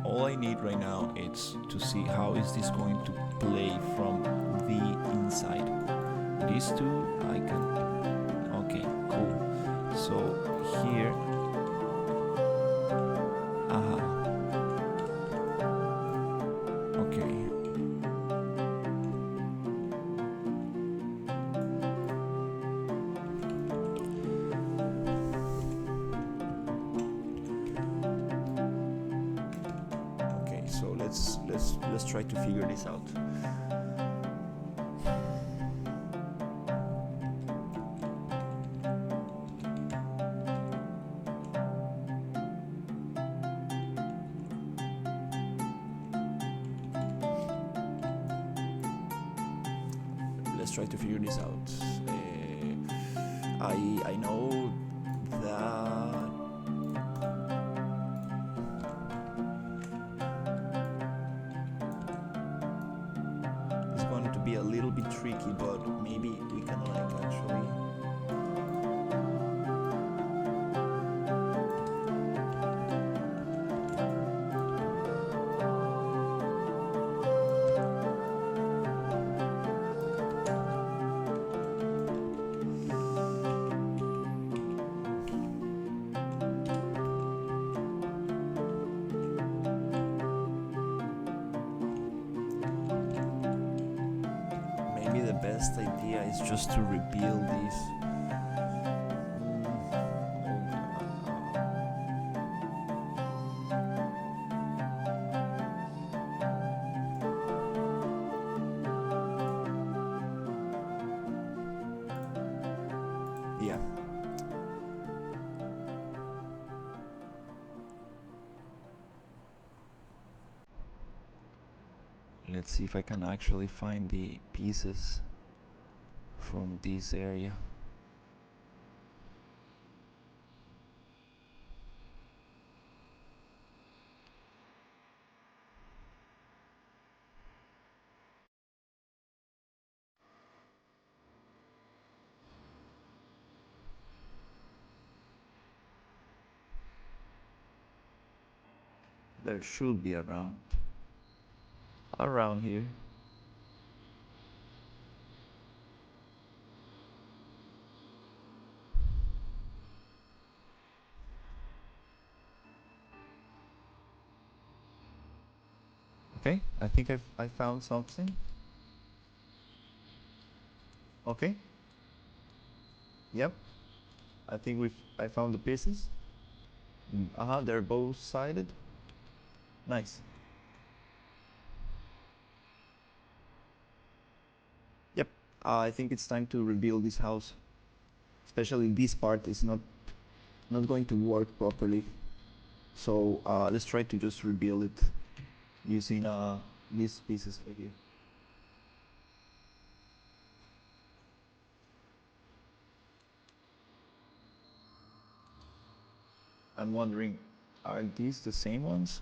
all I need right now is to see how is this going to play from the inside. These two I can, okay, cool. So here, okay. So let's try to figure this out. Let's try to figure this out. I know that it's going to be a little bit tricky, but maybe we can like actually the best idea is just to rebuild this. Yeah. Let's see if I can actually find the pieces from this area. There should be around here. Okay, I think I found something. Okay. Yep. I think I found the pieces. They're both sided. Nice. Yep. I think it's time to rebuild this house. Especially this part is not going to work properly. So let's try to just rebuild it using these pieces right here. I'm wondering, are these the same ones,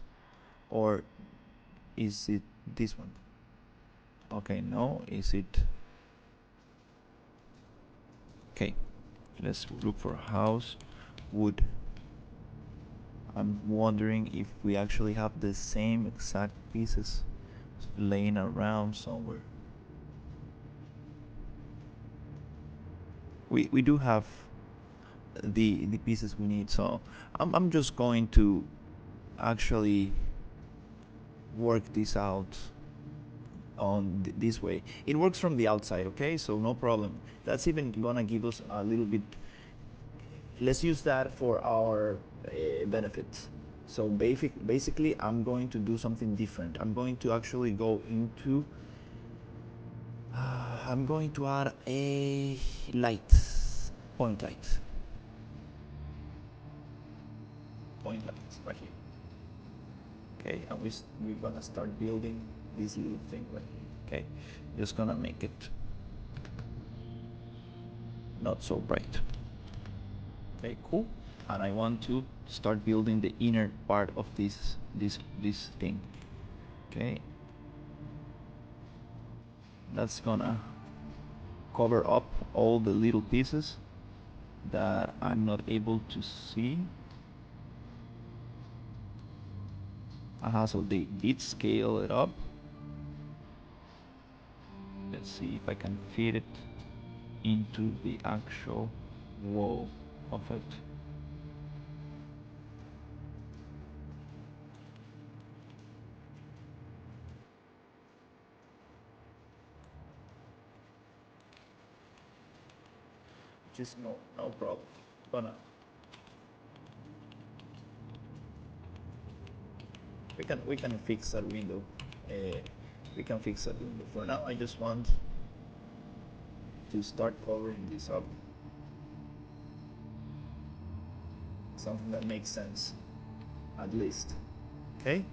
or is it this one? Okay, no, is it? Okay, let's look for house, wood. I'm wondering if we actually have the same exact pieces laying around somewhere. We do have the pieces we need, so I'm just going to actually work this out on this way. It works from the outside, okay, so no problem. That's even gonna give us a little bit. Let's use that for our benefits. So basically I'm going to do something different. I'm going to actually go into I'm going to add a light, point light.
point lines right here. Okay, and we're gonna start building this little thing right here. Okay, just gonna make it not so bright. Okay, cool. And I want to start building the inner part of this thing. Okay, that's gonna cover up all the little pieces that I'm not able to see. So they did scale it up. Let's see if I can fit it into the actual wall of it. Just no problem. We can fix that window. We can fix that window. For now, I just want to start covering this up. Something that makes sense, at least. Okay.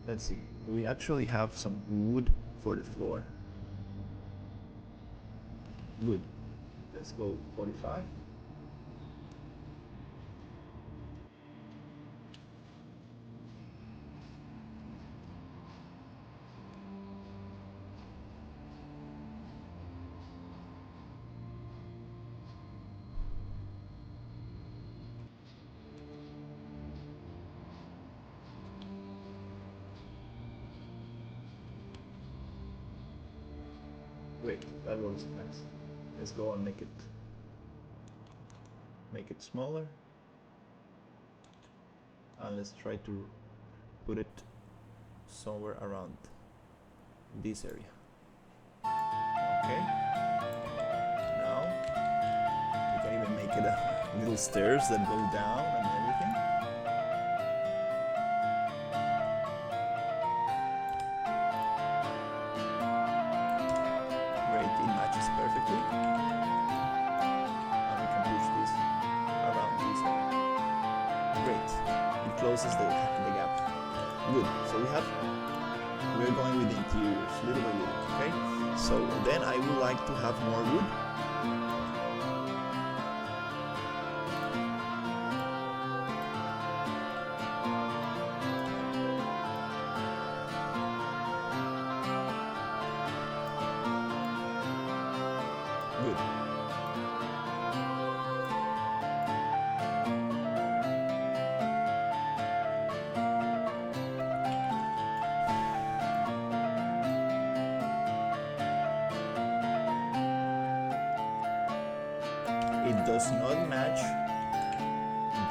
Let's see. We actually have some wood for the floor. Good. Let's go 45. Great, that works nice. Let's go and make it smaller. And let's try to put it somewhere around this area. Okay. Now we can even make it a little stairs that go down and everything. Great, it matches perfectly. And we can push this around this area. Great, it closes the gap. Good, so we're going with the interiors little by little, okay? So then I would like to have more wood. Good. It does not match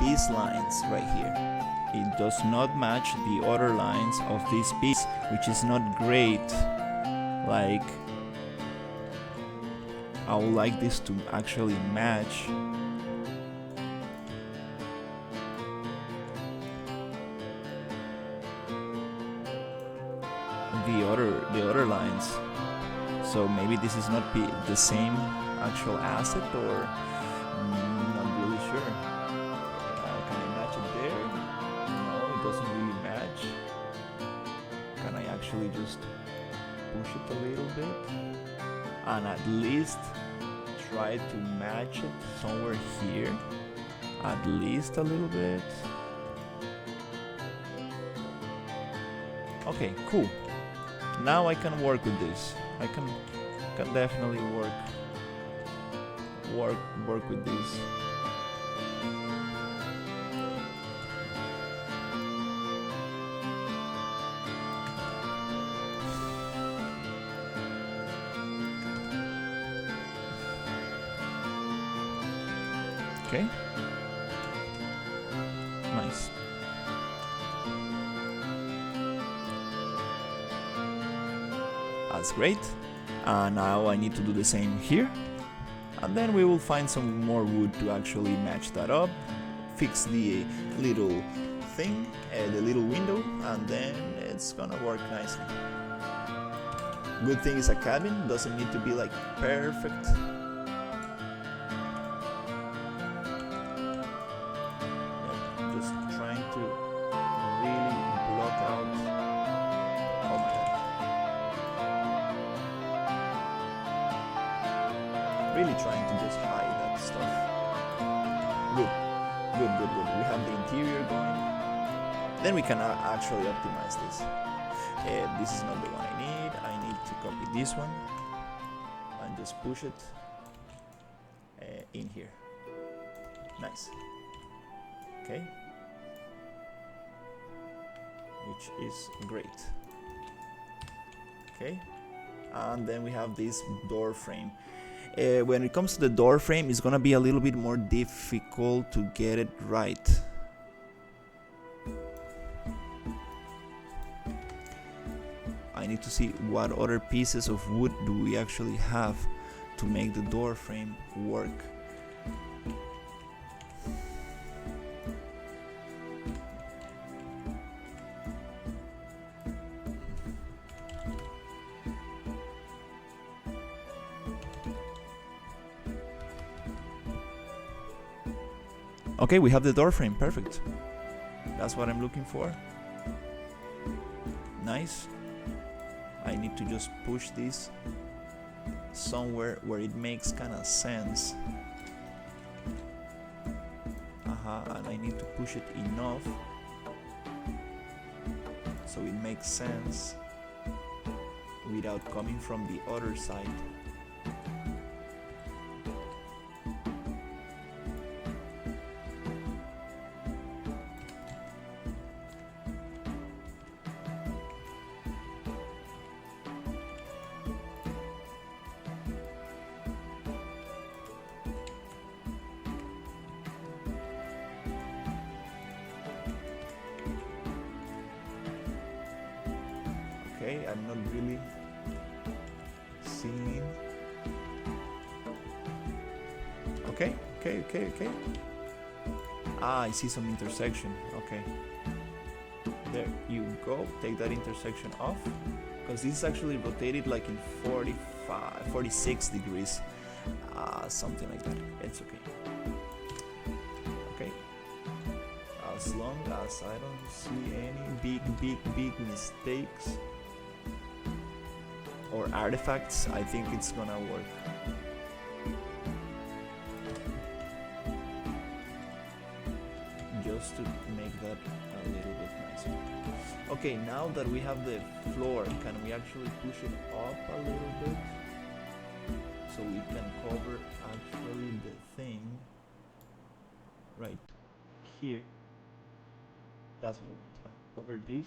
these lines right here. It does not match the other lines of this piece, which is not great. Like, I would like this to actually match. The other lines. So maybe this is not the same actual asset, or not really sure. Can I match it there? No, it doesn't really match. Can I actually just push it a little bit and at least try to match it somewhere here, at least a little bit? Okay, cool. Now I can work with this. I can definitely work with this. Okay. Nice. That's great. And now I need to do the same here. And then we will find some more wood to actually match that up. Fix the little thing, the little window, and then it's gonna work nicely. Good thing is a cabin, doesn't need to be like perfect.
really trying to just hide that stuff. Good, good, good, good. We have the interior going. Then we can actually optimize this. This is not the one I need. I need to copy this one and just push it in here. Nice. Okay. Which is great. Okay. And then we have this door frame. When it comes to the door frame, it's gonna be a little bit more difficult to get it right. I need to see what other pieces of wood do we actually have to make the door frame work. Okay, we have the door frame, perfect. That's what I'm looking for. Nice. I need to just push this somewhere where it makes kind of sense. And I need to push it enough so it makes sense without coming from the other side. Okay, I'm not really seeing. Okay. I see some intersection. Okay. There you go. Take that intersection off. Because this is actually rotated like in 46 degrees. Something like that. It's okay. Okay. As long as I don't see any big mistakes or artifacts, I think it's gonna work. Just to make that a little bit nicer. Okay, now that we have the floor, can we actually push it up a little bit so we can cover actually the thing right here? That's what we cover this.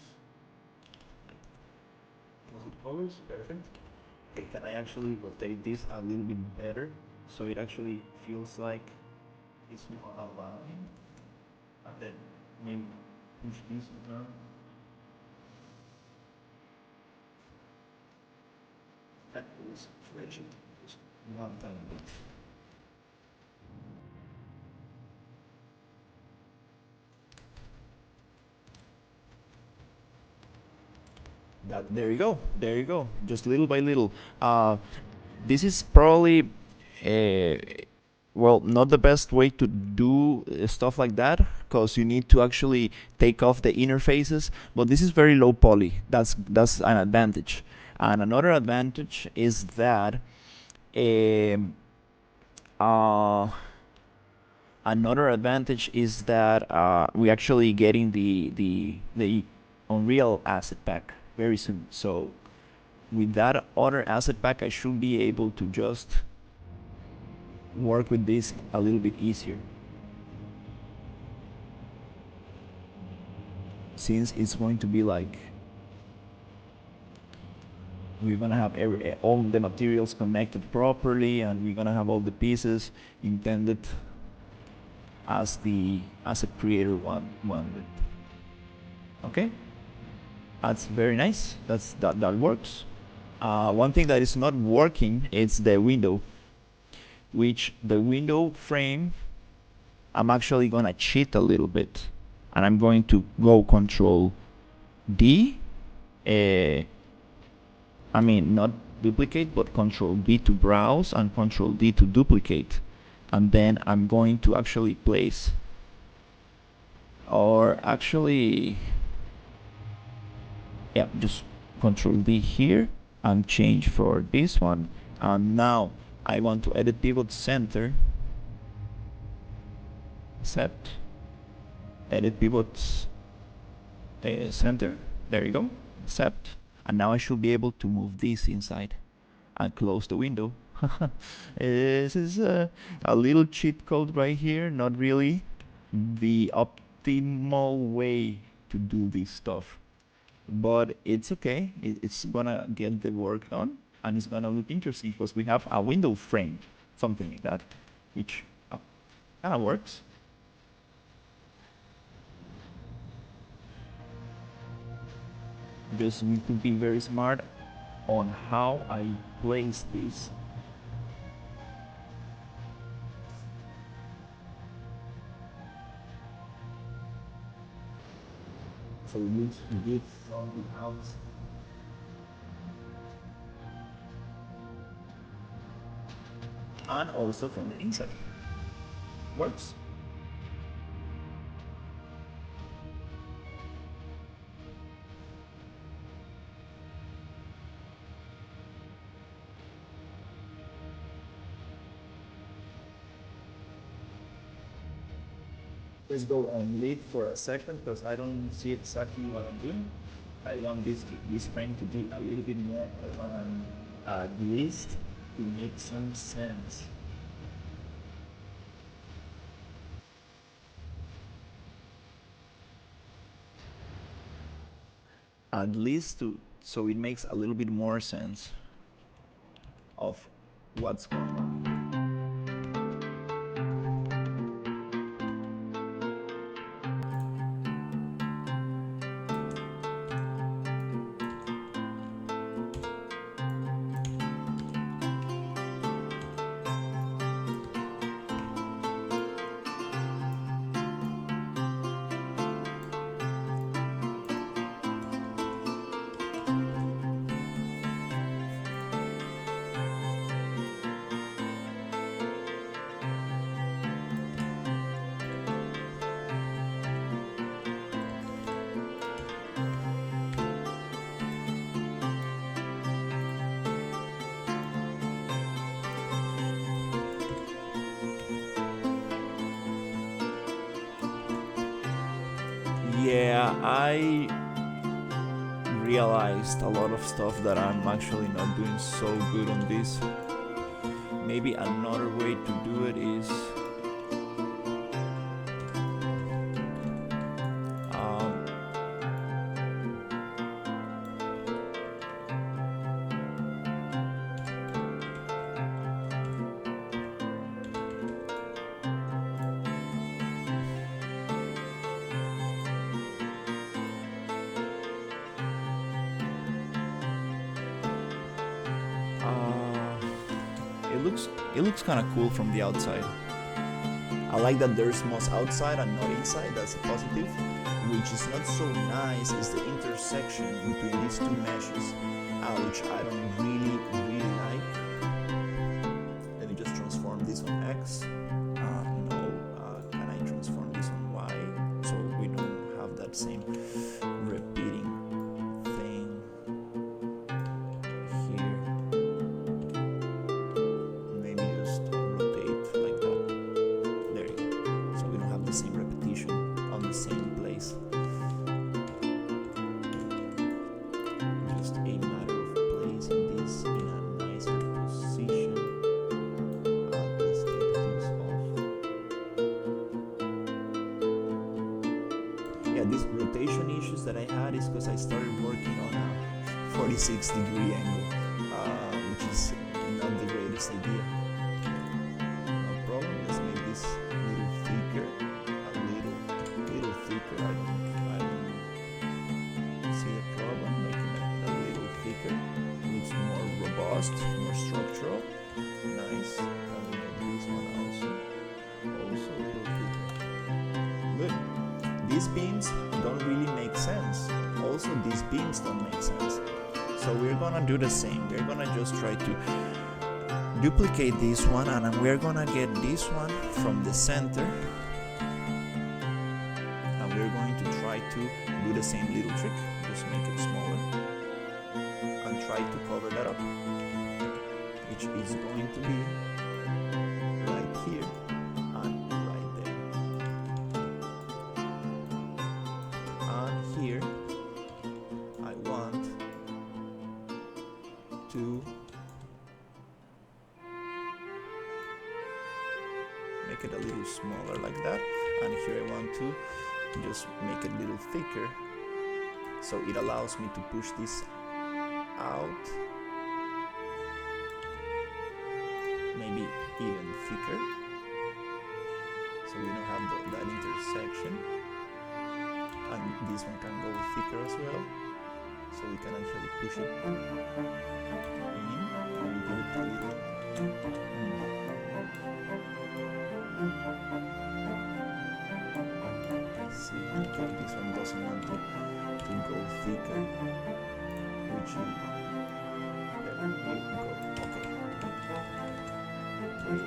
It covers perfect. Okay, can I actually rotate this a little bit better so it actually feels like it's more aligned? And then maybe push this down. That is rigid. Not done. There you go, just little by little. This is probably well, not the best way to do stuff like that, because you need to actually take off the interfaces, but this is very low poly. That's an advantage. And another advantage is that um, uh, we actually getting the Unreal asset pack very soon. So with that other asset pack, I should be able to just work with this a little bit easier, since it's going to be like we're gonna have all the materials connected properly, and we're gonna have all the pieces intended as the asset creator wanted. Okay, that's very nice. That works. One thing that is not working is the window, which the window frame, I'm actually gonna cheat a little bit, and I'm going to go Control D. I mean, not duplicate, but Control D to browse and Control D to duplicate. And then I'm going to actually place, or actually, just Control D here and change for this one. And now I want to edit pivot center, set, edit pivots center, there you go, set, and now I should be able to move this inside and close the window. This is a little cheat code right here, not really the optimal way to do this stuff, but it's okay. It's gonna get the work done, and it's gonna look interesting because we have a window frame, something like that, which kind of works. Just need to be very smart on how I place this. So we need to get from the house. And also from the inside. Works. Let's go on lead for a second because I don't see exactly what I'm doing. I want this frame to be a little bit more at least to make some sense. At least so it makes a little bit more sense of what's going on. Yeah, I realized a lot of stuff that I'm actually not doing so good on this. Maybe another way to do it is it looks kind of cool from the outside. I like that there's moss outside and not inside. That's a positive. Which is not so nice is the intersection between these two meshes, which I don't really like. Let me just transform this on X. Can I transform this on Y so we don't have that same repeating thing here? Maybe just rotate like that. There you go. So we don't have the same repetition on the same place. Just a matter of placing this in a nicer position. Let's take this off. Yeah, these rotation issues that I had is because I started working on a 46-degree angle, which is not the greatest idea. No problem. Let's make this a little thicker. A little thicker. I don't see the problem making it a little thicker. Looks more robust, more structural. Nice. And we make this one also a little thicker. Good. These beams don't really make sense. Also, these beams don't make sense. So we're gonna do the same. We're gonna just try to duplicate this one, and we're gonna get this one from the center, and we're going to try to do the same little trick. Just make it smaller and try to cover that up. It which is going to be right here and right there. And here I want to make it a little smaller like that, and here I want to just make it a little thicker, so it allows me to push this out, maybe even thicker, so we don't have that intersection, and this one can go thicker as well, so we can actually push it in and give it a little see, okay, this one doesn't want to go thicker, which is, there we go, okay.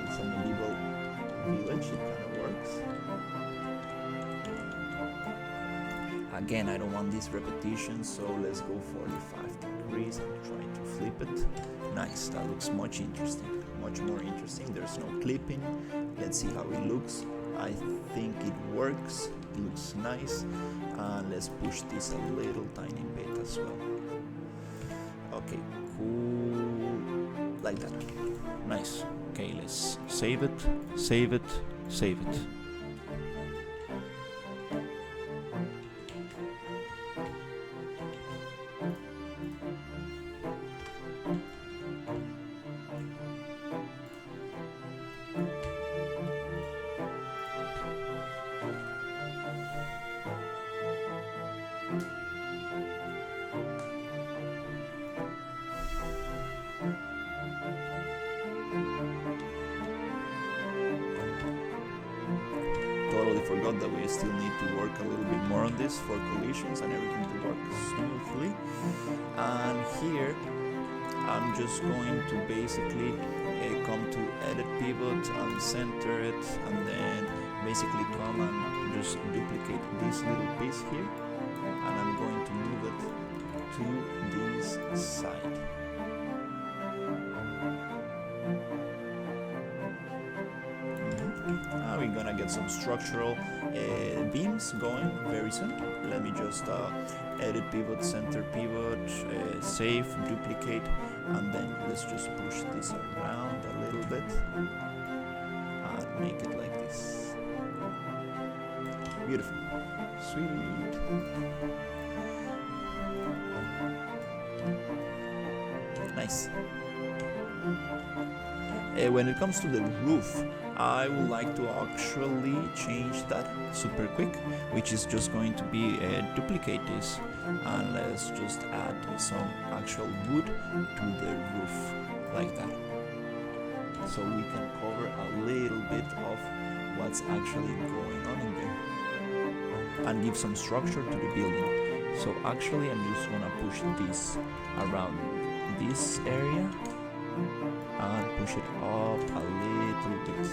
It's a medieval village, it kind of works. Again, I don't want this repetition, so let's go 45 degrees and try to flip it. Nice, that looks much interesting, much more interesting. There's no clipping. Let's see how it looks. I think it works, it looks nice, and let's push this a little tiny bit as well. Okay, cool, like that, nice. Okay, let's save it, save it, save it. Totally forgot that we still need to work a little bit more on this for collisions and everything to work smoothly. And here I'm just going to basically come to edit pivot and center it, and then basically come and just duplicate this little piece here, and I'm going to move it to this side. We're gonna get some structural beams going very soon. Let me just edit pivot, center pivot, save, duplicate, and then let's just push this around a little bit and make it like this. Beautiful, sweet. Nice. When it comes to the roof, I would like to actually change that super quick, which is just going to be duplicate this, and let's just add some actual wood to the roof like that, so we can cover a little bit of what's actually going on in there and give some structure to the building. So actually I'm just gonna push this around this area and push it up a little bit.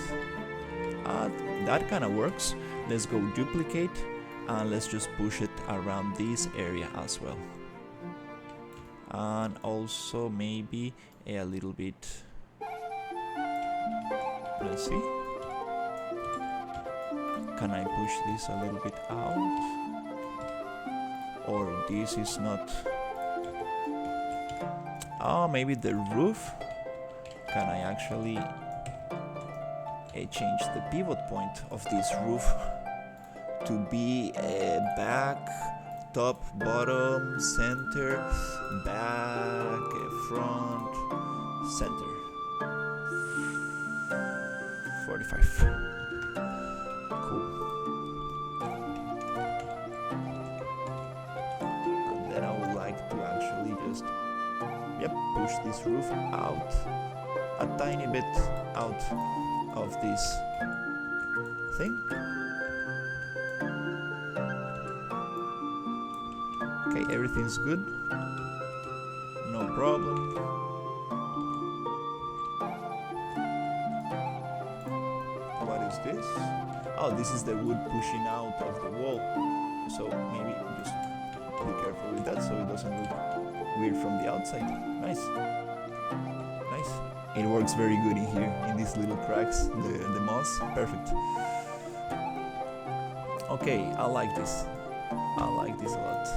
That kind of works. Let's go duplicate and let's just push it around this area as well, and also maybe a little bit. Let's see, can I push this a little bit out, or this is not? Oh, maybe the roof. Can I actually change the pivot point of this roof to be back, top, bottom, center, back, front, center. 45. Cool. And then I would like to actually just push this roof out a tiny bit out of this thing. Okay, everything's good, no problem. What is this? Oh, this is the wood pushing out of the wall, so maybe just be careful with that so it doesn't look weird from the outside. Nice, nice. It works very good in here, in these little cracks, the moss, perfect. Okay, I like this. I like this a lot.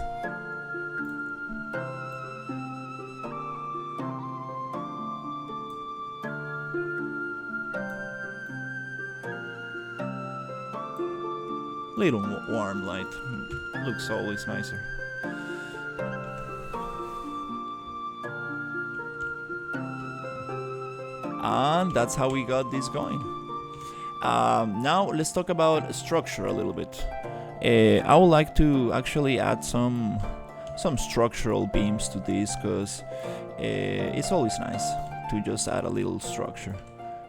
Little warm light, looks always nicer. And that's how we got this going. Now let's talk about structure a little bit. I would like to actually add some structural beams to this, because it's always nice to just add a little structure.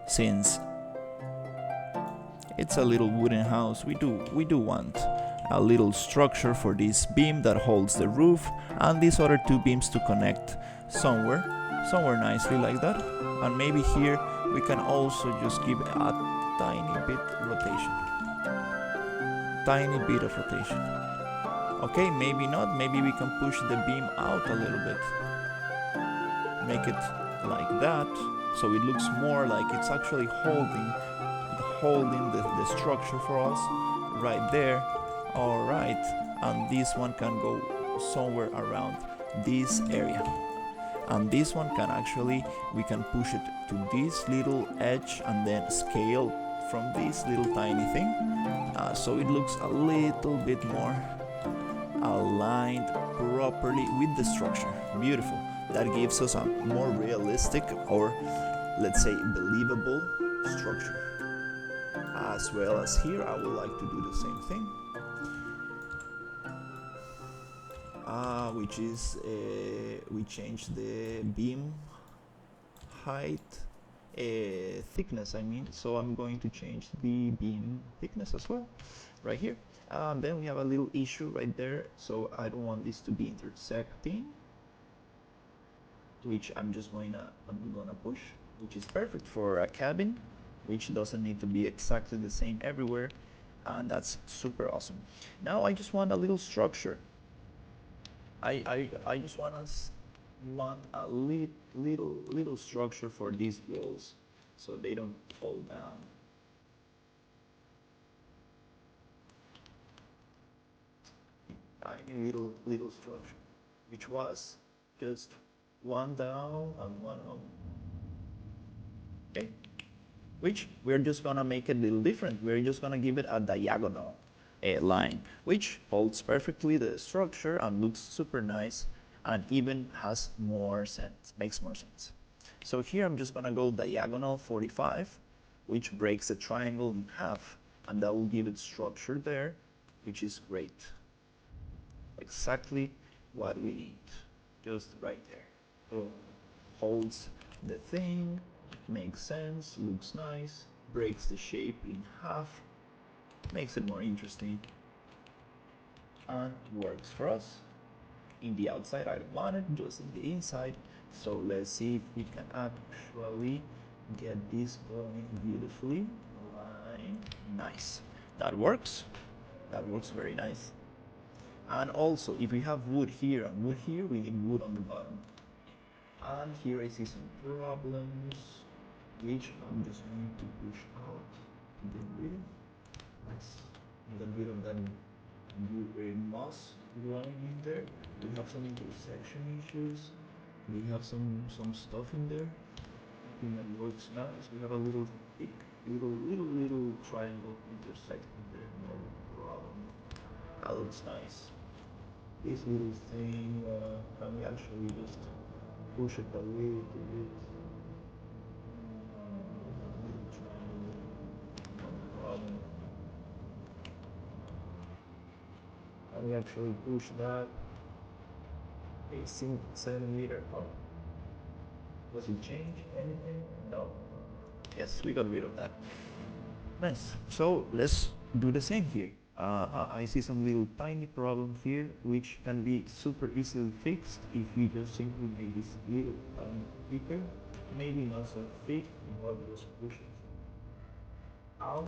Since it's a little wooden house, we do want a little structure for this beam that holds the roof, and these other two beams to connect somewhere nicely like that. And maybe here we can also just give a tiny bit rotation. Tiny bit of rotation. Okay, maybe not. Maybe we can push the beam out a little bit. Make it like that, so it looks more like it's actually holding the structure for us right there. All right, and this one can go somewhere around this area. And this one can actually, we can push it to this little edge and then scale from this little tiny thing, so it looks a little bit more aligned properly with the structure. Beautiful. That gives us a more realistic, or let's say believable structure. As well as here, I would like to do the same thing, which is we change the beam height, thickness I mean, so I'm going to change the beam thickness as well right here. Then we have a little issue right there, so I don't want this to be intersecting, which I'm gonna push, which is perfect for a cabin, which doesn't need to be exactly the same everywhere, and that's super awesome. Now I just want a little structure. I just want a little structure for these walls, so they don't fall down. Tiny little structure, which was just one down and one up. Okay, which we're just gonna make it a little different. We're just gonna give it a diagonal line, which holds perfectly the structure and looks super nice, and even has more sense, makes more sense. So here I'm just gonna go diagonal 45, which breaks the triangle in half, and that will give it structure there, which is great. Exactly what we need, just right there. So holds the thing, makes sense, looks nice, breaks the shape in half, makes it more interesting, and works for us. In the outside, I don't want it, just in the inside. So let's see if we can actually get this going beautifully. Line, nice. That works. That works very nice. And also, if we have wood here and wood here, we need wood on the bottom. And here I see some problems, which I'm just going to push out to get rid of. Nice. Get rid of that moss growing in there. We have some intersection issues. We have some stuff in there. I think that works nice. We have a little thick, little triangle intersecting there. No problem. That looks nice. This little thing, can we actually just push it a little bit? Little triangle. No problem. Can we actually push that a centimeter up? Does it change anything? No. Yes, we got rid of that. Nice. So let's do the same here. I see some little tiny problems here, which can be super easily fixed if we just simply make this little thicker. Maybe not so thick, but just push it out.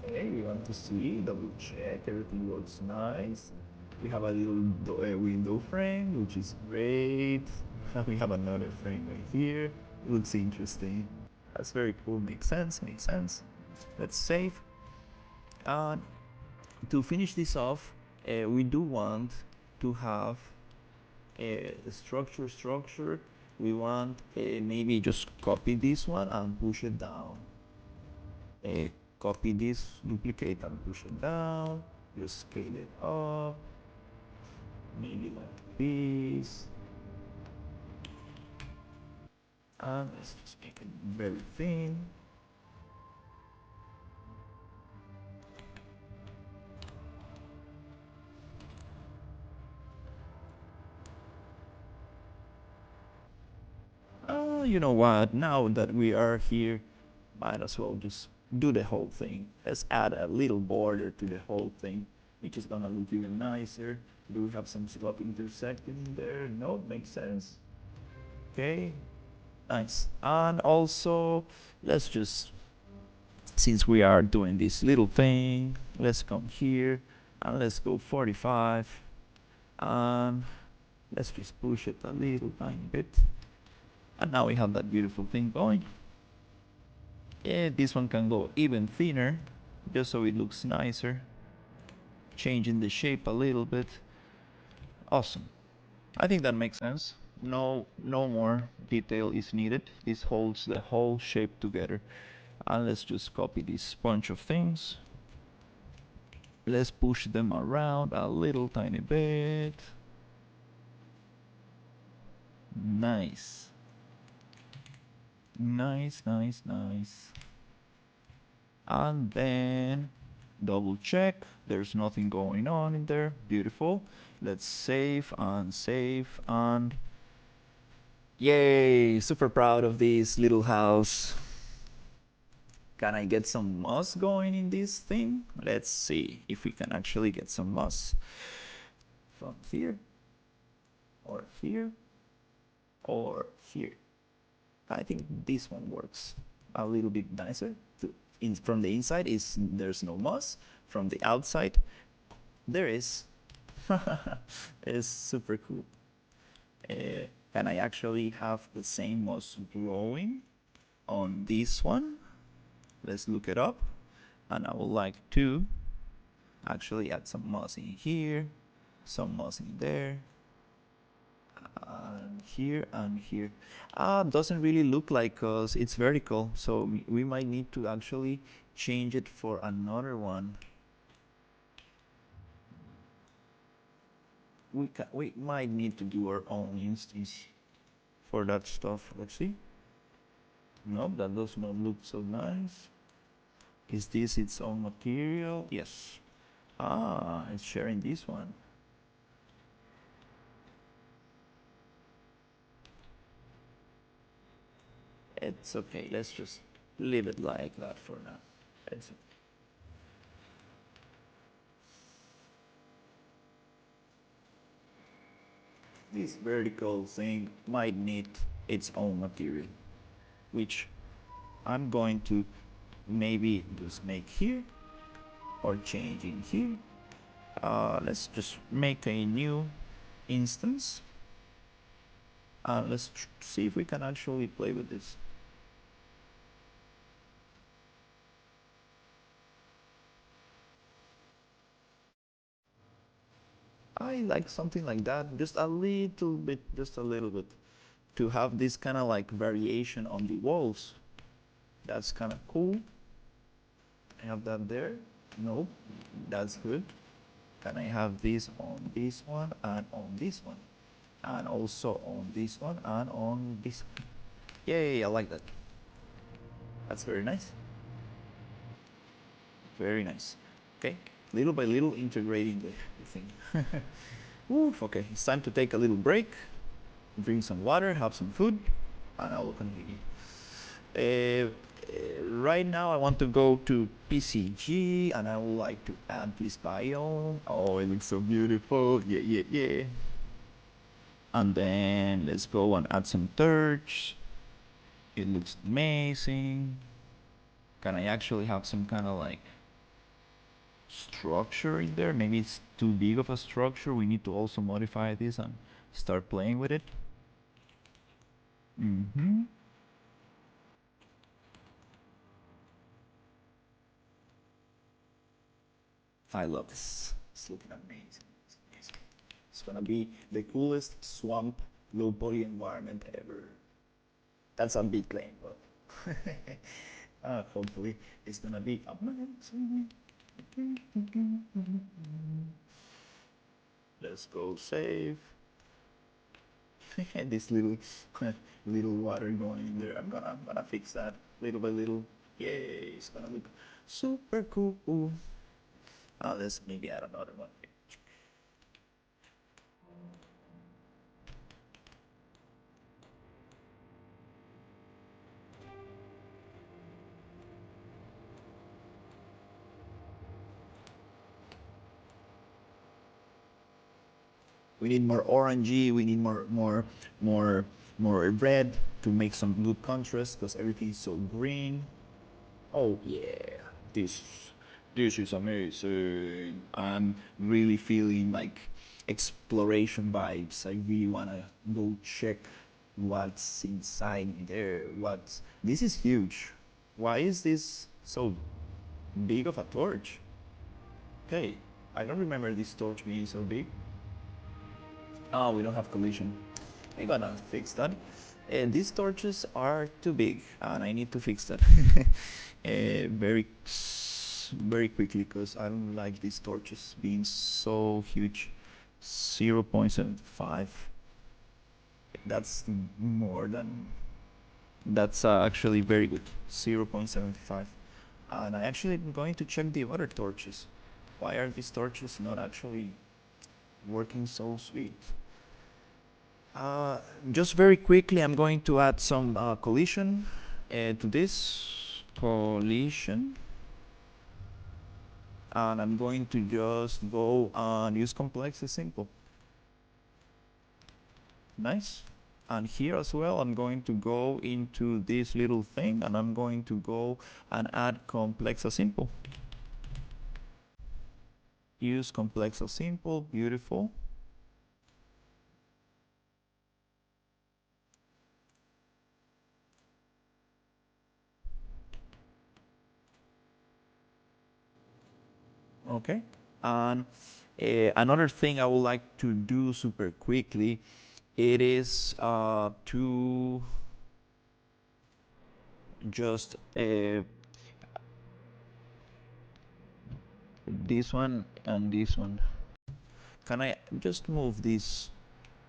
Okay, we want to see, double check, everything looks nice. We have a little window frame, which is great. We have another frame right here. Looks interesting. That's very cool. Makes sense. Makes sense. Let's save. And to finish this off, we do want to have a structure. We want maybe just copy this one and push it down. Copy this, duplicate and push it down. Just scale it up. Maybe like this. And let's just make it very thin. You know what? Now that we are here, might as well just do the whole thing. Let's add a little border to the whole thing, which is gonna look even nicer. Do we have some slope intersecting there? No, makes sense. Okay, nice. And also, let's just, since we are doing this little thing, let's come here and let's go 45. And let's just push it a little tiny bit. And now we have that beautiful thing going. Yeah, this one can go even thinner, just so it looks nicer. Changing the shape a little bit. Awesome. I think that makes sense. No more detail is needed. This holds the whole shape together. And let's just copy this bunch of things. Let's push them around a little tiny bit. Nice. Nice, nice, nice. And then double check. There's nothing going on in there. Beautiful. Let's save and yay! Super proud of this little house. Can I get some moss going in this thing? Let's see if we can actually get some moss from here or here or here. I think this one works a little bit nicer. From the inside is there's no moss. From the outside, there is. It's super cool. Can I actually have the same moss growing on this one? Let's look it up. And I would like to actually add some moss in here, some moss in there, and here and here. Doesn't really look like cause it's vertical, so we might need to actually change it for another one. We might need to do our own instance for that stuff. Let's see. Nope, that does not look so nice. Is this its own material? Yes. It's sharing this one. It's okay. Let's just leave it like that for now. It's this vertical thing might need its own material, which I'm going to maybe just make here or change in here. Let's just make a new instance. Let's see if we can actually play with this. I like something like that, just a little bit, to have this kind of like variation on the walls. That's kind of cool. I have that there. Nope, that's good. Can I have this on this one and on this one? And also on this one and on this one. Yay, I like that. That's very nice. Very nice. Okay, little by little integrating the thing. Oof, okay, it's time to take a little break, drink some water, have some food, and I will continue. Right now I want to go to PCG and I would like to add this biome. Oh, it looks so beautiful. Yeah, yeah, yeah. And then let's go and add some torch. It looks amazing. Can I actually have some kind of like structure in there? Maybe it's too big of a structure. We need to also modify this and start playing with it. Mm-hmm. I love this. It's looking amazing. It's amazing. It's gonna be the coolest swamp low poly environment ever. That's a big claim, but hopefully it's gonna be amazing. Let's go save. This little little water going in there. I'm gonna fix that little by little. Yay! It's gonna look super cool. Let's maybe add another one. We need more orangey. We need more, more red to make some good contrast because everything is so green. Oh yeah, this this is amazing. I'm really feeling like exploration vibes. I really wanna go check what's inside there. What's this is huge. Why is this so big of a torch? Okay, I don't remember this torch being so big. Oh, we don't have collision. I'm gonna fix that. These torches are too big, and I need to fix that very quickly because I don't like these torches being so huge. 0.75. That's more than. That's actually very good. 0.75. And I actually am going to check the other torches. Why are these torches not actually working so sweet? Uh, just very quickly, I'm going to add some collision to this collision, and I'm going to just go and use complex is simple. Nice. And here as well, I'm going to go into this little thing, and I'm going to go and add complex as simple. Use complex as simple. Beautiful. Okay. And another thing I would like to do super quickly, it is to just this one and this one. Can I just move these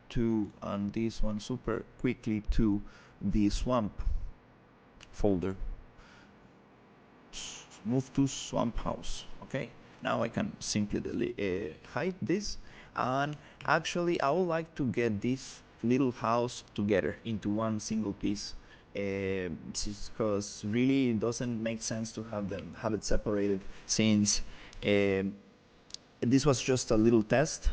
two and this one super quickly to the swamp folder? Move to swamp house. Okay, now I can simply hide this, and actually I would like to get this little house together into one single piece, because really it doesn't make sense to have it separated, since um, this was just a little test,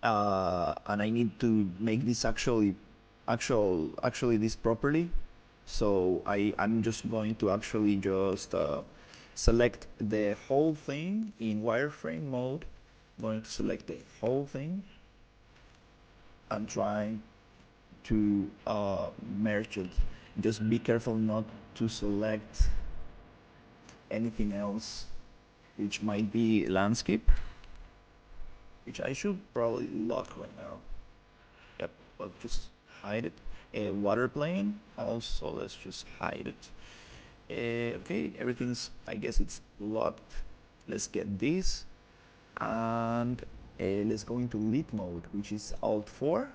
and I need to make this actually this properly. So I'm just going to actually just select the whole thing in wireframe mode. I'm going to select the whole thing and try to merge it. Just be careful not to select anything else, which might be landscape, which I should probably lock right now. Yep, but just hide it. Water plane, also let's just hide it. Okay, everything's, I guess it's locked. Let's get this, and let's go into lit mode, which is Alt 4.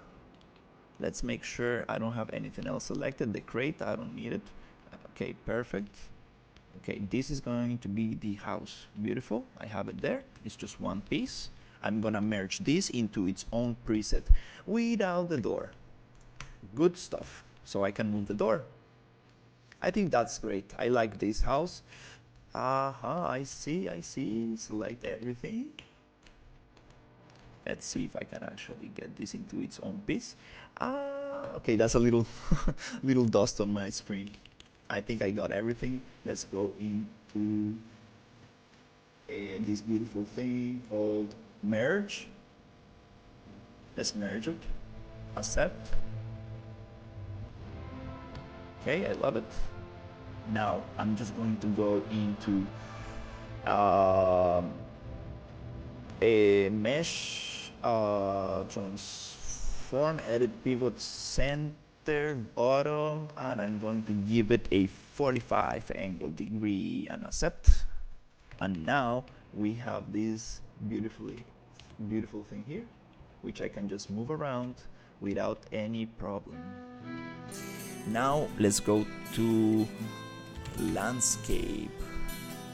Let's make sure I don't have anything else selected. The crate, I don't need it. Okay, perfect. Okay, this is going to be the house. Beautiful, I have it there. It's just one piece. I'm gonna merge this into its own preset without the door. Good stuff. So I can move the door. I think that's great. I like this house. I see. Select everything. Let's see if I can actually get this into its own piece. Okay, that's a little, little dust on my screen. I think I got everything. Let's go into this beautiful thing called merge. Let's merge it. Accept.
Okay, I love it. Now I'm just going to go into um, a mesh transform edit pivot center bottom, and I'm going to give it a 45 angle degree and accept. And now we have this beautiful thing here, which I can just move around without any problem. Now let's go to landscape,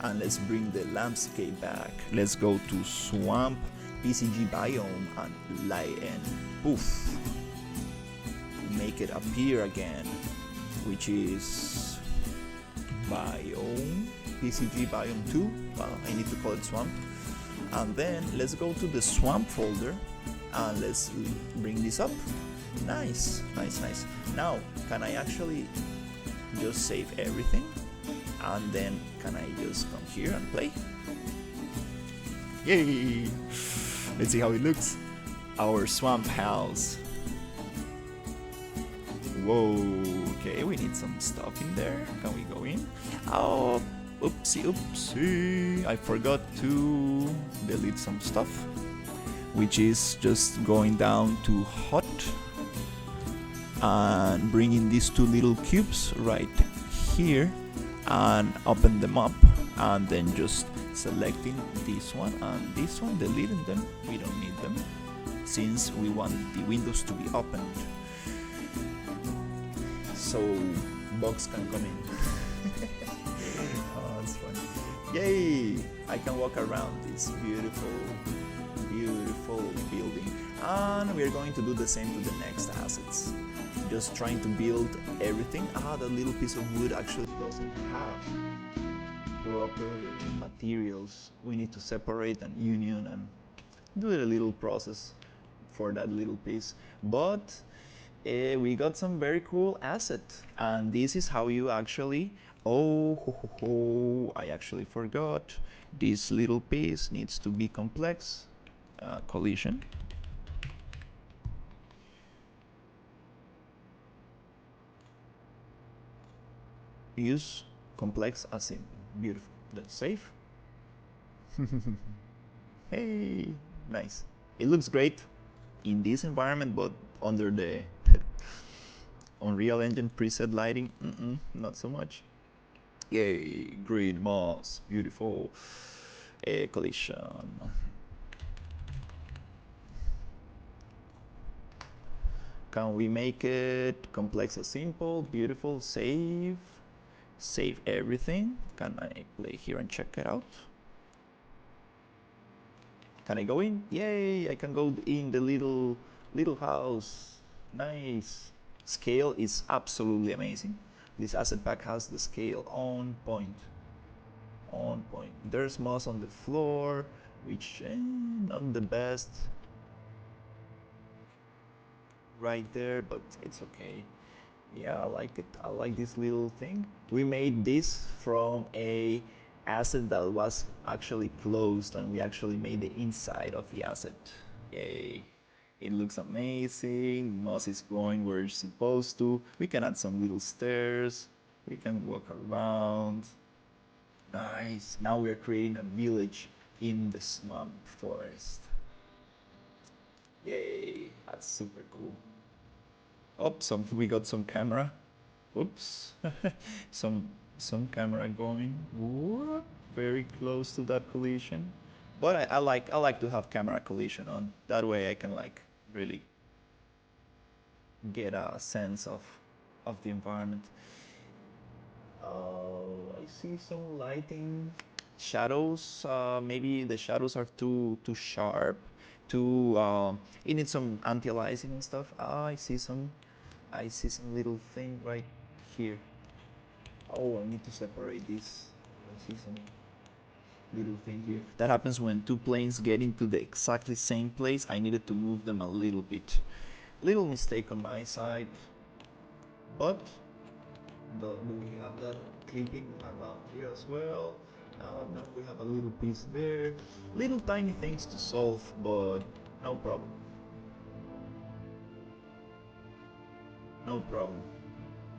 and let's bring the landscape back. Let's go to swamp, PCG biome, and light, and poof, make it appear again, which is biome, PCG biome 2. Well, I need to call it swamp. And then let's go to the swamp folder and let's bring this up. Nice. Now can I actually just save everything, and then can I just come here and play? Yay! Let's see how it looks. Our swamp house. Whoa, okay, we need some stuff in there. Can we go in? Oh, oopsie, I forgot to delete some stuff, which is just going down to hot and bringing these two little cubes right here and open them up, and then just selecting this one and this one, deleting them. We don't need them since we want the windows to be opened so bugs can come in. Oh, that's funny. Yay! I can walk around this beautiful building, and we're going to do the same to the next assets. Just trying to build everything. The little piece of wood actually doesn't have proper materials. We need to separate and union and do a little process for that little piece. But we got some very cool asset, and this is how you actually I actually forgot, this little piece needs to be complex collision. Use complex as in beautiful. That's safe. Hey, nice. It looks great in this environment, but under the Unreal Engine preset lighting, not so much. Yay, green moss, beautiful. A collision. Can we make it complex or simple? Beautiful, save everything. Can I play here and check it out? Can I go in? Yay, I can go in the little house. Nice. Scale is absolutely amazing. This asset pack has the scale on point. There's moss on the floor, which not the best right there, but it's okay. Yeah, I like it. I like this little thing. We made this from a asset that was actually closed, and we actually made the inside of the asset. Yay. It looks amazing. Moss is going where it's supposed to. We can add some little stairs. We can walk around. Nice. Now we're creating a village in the swamp forest. Yay. That's super cool. Oh, we got some camera. Oops. some camera going very close to that collision. But I like to have camera collision on. That way I can like really get a sense of the environment. Oh, I see some lighting shadows. Maybe the shadows are too sharp. It needs some anti-aliasing and stuff. I see some little thing right here. Oh, I need to separate this. I see some little thing here. That happens when two planes get into the exactly same place. I needed to move them a little bit. Little mistake on my side, but we have that clipping around here as well. Now we have a little piece there. Little tiny things to solve, but no problem. No problem.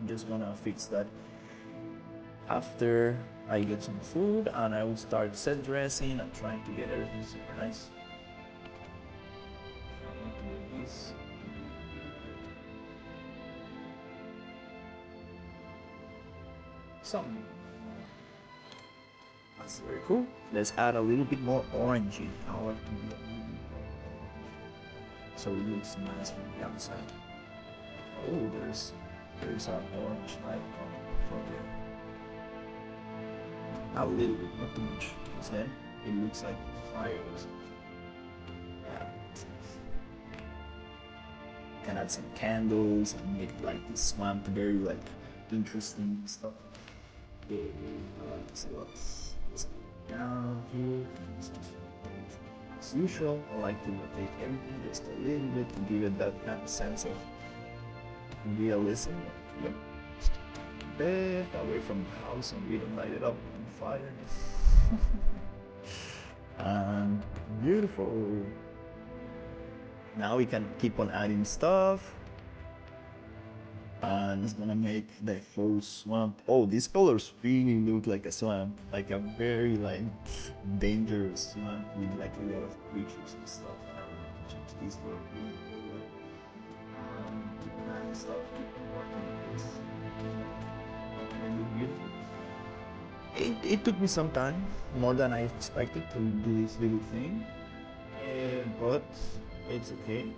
I'm just gonna fix that after I get some food, and I will start set dressing and trying to get everything super nice. I'm going to do this. Some. That's very cool. Let's add a little bit more orange in our so it looks nice from the outside. Oh, there's an orange light from there. A little bit, not too much, because then it looks like fire or something. Yeah. Can add some candles and make like this swamp very like interesting stuff. Yeah, I like to see what's down here. As usual, I like to rotate everything just a little bit to give it that sense of realism. Yep. A bit away from the house and we don't light it up on fire. And beautiful. Now we can keep on adding stuff. And it's gonna make the whole swamp. Oh, these colors really look like a swamp, like a very like dangerous swamp with like a lot of creatures and stuff. I don't know, change these for green. And stuff. They look beautiful. It took me some time, more than I expected, to do this little thing, but it's okay.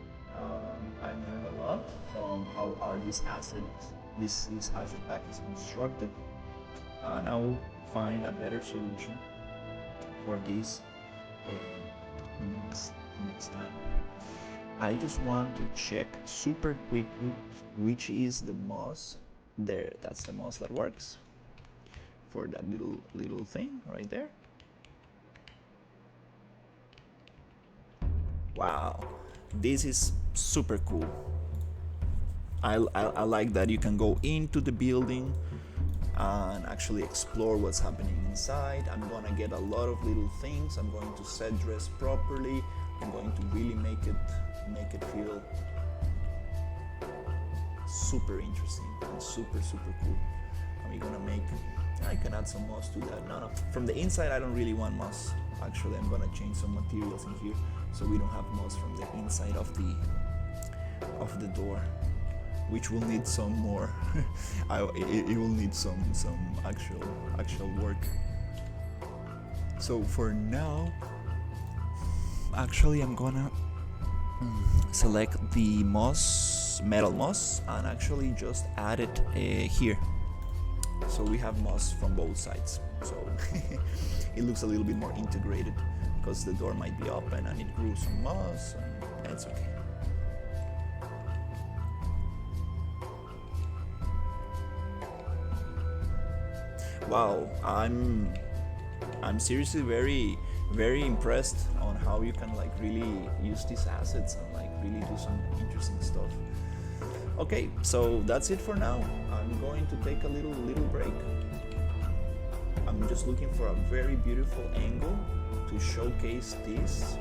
I learned a lot from how are these assets, this asset pack is constructed, and I will find a better solution for this next time. I just want to check super quickly which is the moss. There, that's the moss that works for that little thing right there. Wow, this is super cool. I like that you can go into the building and actually explore what's happening inside. I'm gonna get a lot of little things. I'm going to set dress properly. I'm going to really make it feel super interesting and super cool. And we're gonna make, I can add some moss to that. No, from the inside I don't really want moss. Actually, I'm gonna change some materials in here so we don't have moss from the inside of the door, which will need some more. It will need some actual work. So for now, actually I'm gonna select the metal moss, and actually just add it here. So we have moss from both sides. So it looks a little bit more integrated because the door might be open and it grew some moss, and it's okay. Wow, I'm seriously very impressed on how you can like really use these assets and like really do some interesting stuff. Okay, so that's it for now. I'm going to take a little break. I'm just looking for a very beautiful angle to showcase this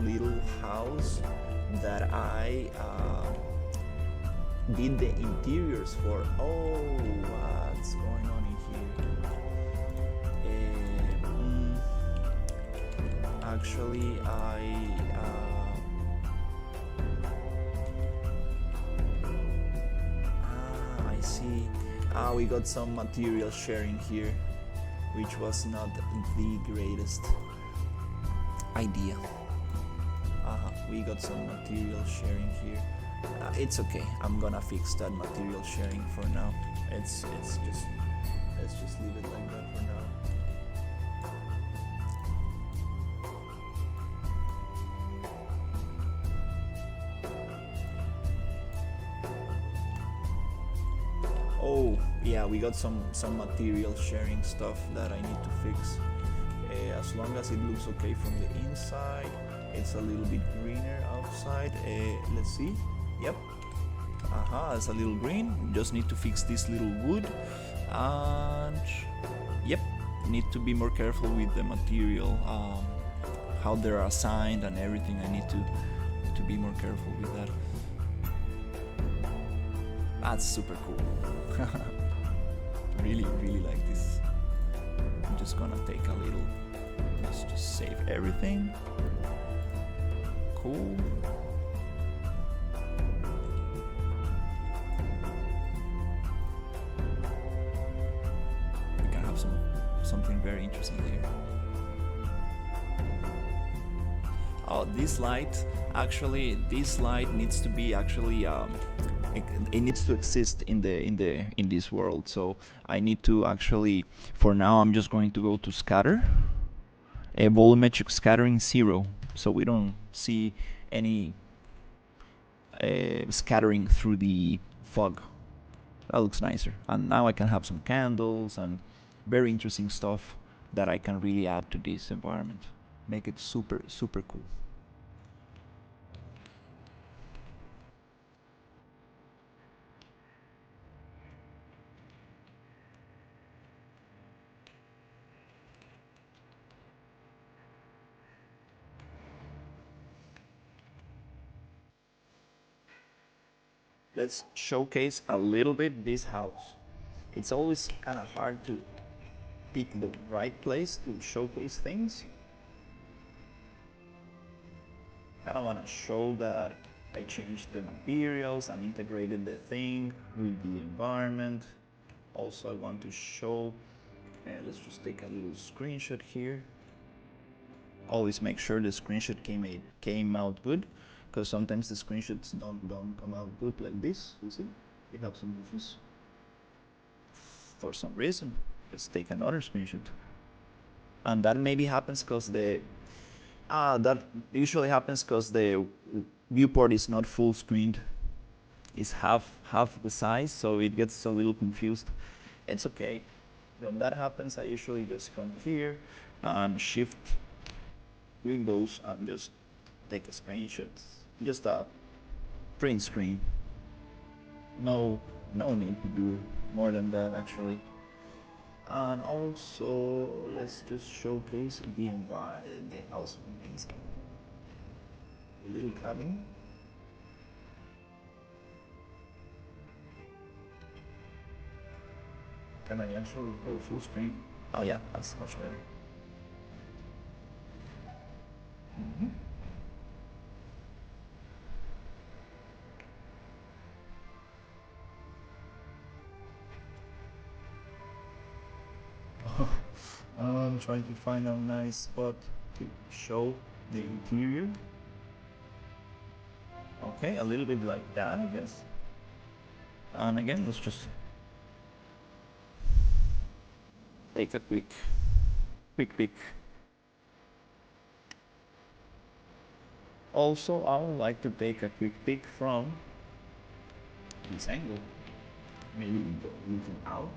little house that I did the interiors for. Oh, what's going on in here? Actually, I see. We got some material sharing here, which was not the greatest idea. We got some material sharing here. It's okay. I'm gonna fix that material sharing for now. Let's just leave it like that for now. Oh yeah, we got some material sharing stuff that I need to fix. As long as it looks okay from the inside, it's a little bit greener outside. Let's see. Yep. It's a little green. Just need to fix this little wood, and yep, need to be more careful with the material, how they're assigned and everything. I need to be more careful with that.
That's super cool. Really, really like this. I'm just gonna take a little, let's just save everything. Cool. We can have something very interesting here. Oh, this light needs to be actually it needs to exist in this world. So I need to actually, for now, I'm just going to go to scatter, a volumetric scattering 0, so we don't see any scattering through the fog. That looks nicer. And now I can have some candles and very interesting stuff that I can really add to this environment. Make it super, super cool. Let's showcase a little bit this house. It's always kind of hard to pick the right place to showcase things. I don't want to show that I changed the materials and integrated the thing with the environment. Also, I want to show, let's just take a little screenshot here. Always make sure the screenshot came out good, because sometimes the screenshots don't come out good like this. You see, we have some issues for some reason. Let's take another screenshot, and that maybe happens because that usually happens because the viewport is not full screened. It's half the size, so it gets a little confused. It's okay. When that happens, I usually just come here and shift Windows and just take a screenshot. Just a print screen. No need to do more than that actually. And also, let's just showcase the environment, the house amazing. A little cabin. Can I actually go full screen? Oh yeah, that's much better. I'm trying to find a nice spot to show the interior. Okay, a little bit like that, I guess. And again, let's just take a quick pic. Also, I would like to take a quick pic from this angle. Maybe go looking out.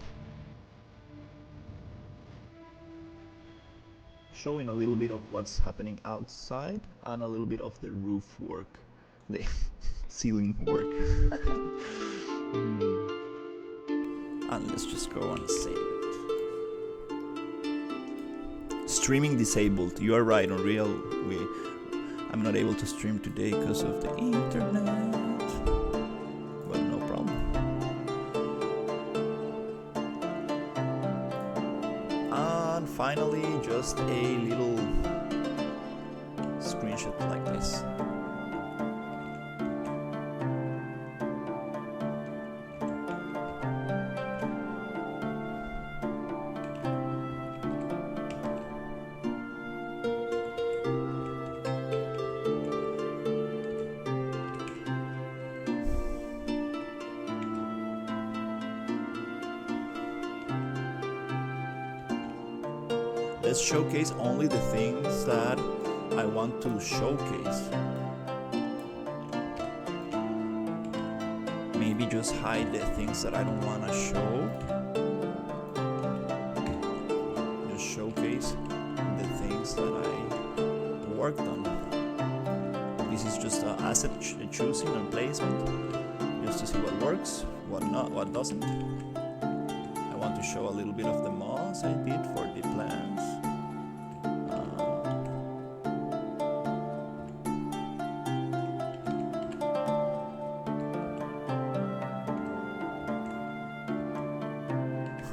Showing a little bit of what's happening outside and a little bit of the roof work, the ceiling work. And let's just go and save it. Streaming disabled. You are right, Unreal. I'm not able to stream today because of the internet. But no problem. And finally, just a little screenshot like this. Let's showcase only the things that I want to showcase. Maybe just hide the things that I don't want to show. Just showcase the things that I worked on. This is just asset choosing and placement, just to see what works, what doesn't. I want to show a little bit of the moss I did for the plants.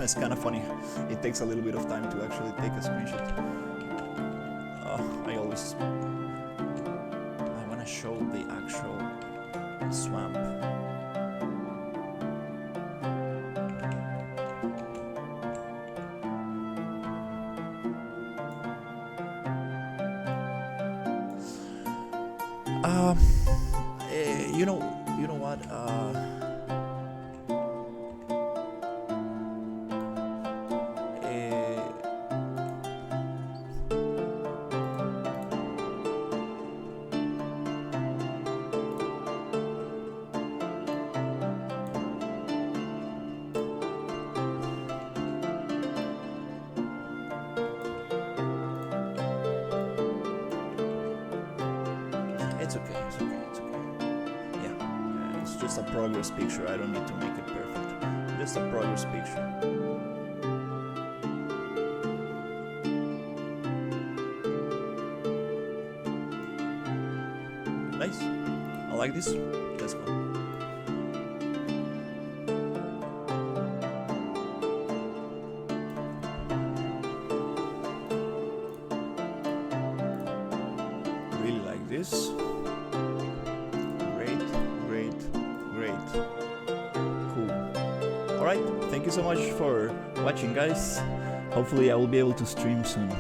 It's kind of funny. It takes a little bit of time to actually take a screenshot. I want to show the actual swamp. You know what? It's okay. Yeah, it's just a progress picture. I don't need to make it perfect. Just a progress picture. Nice. I like this. Let's go. Really like this. Great. Cool. Alright, thank you so much for watching, guys. Hopefully I will be able to stream soon.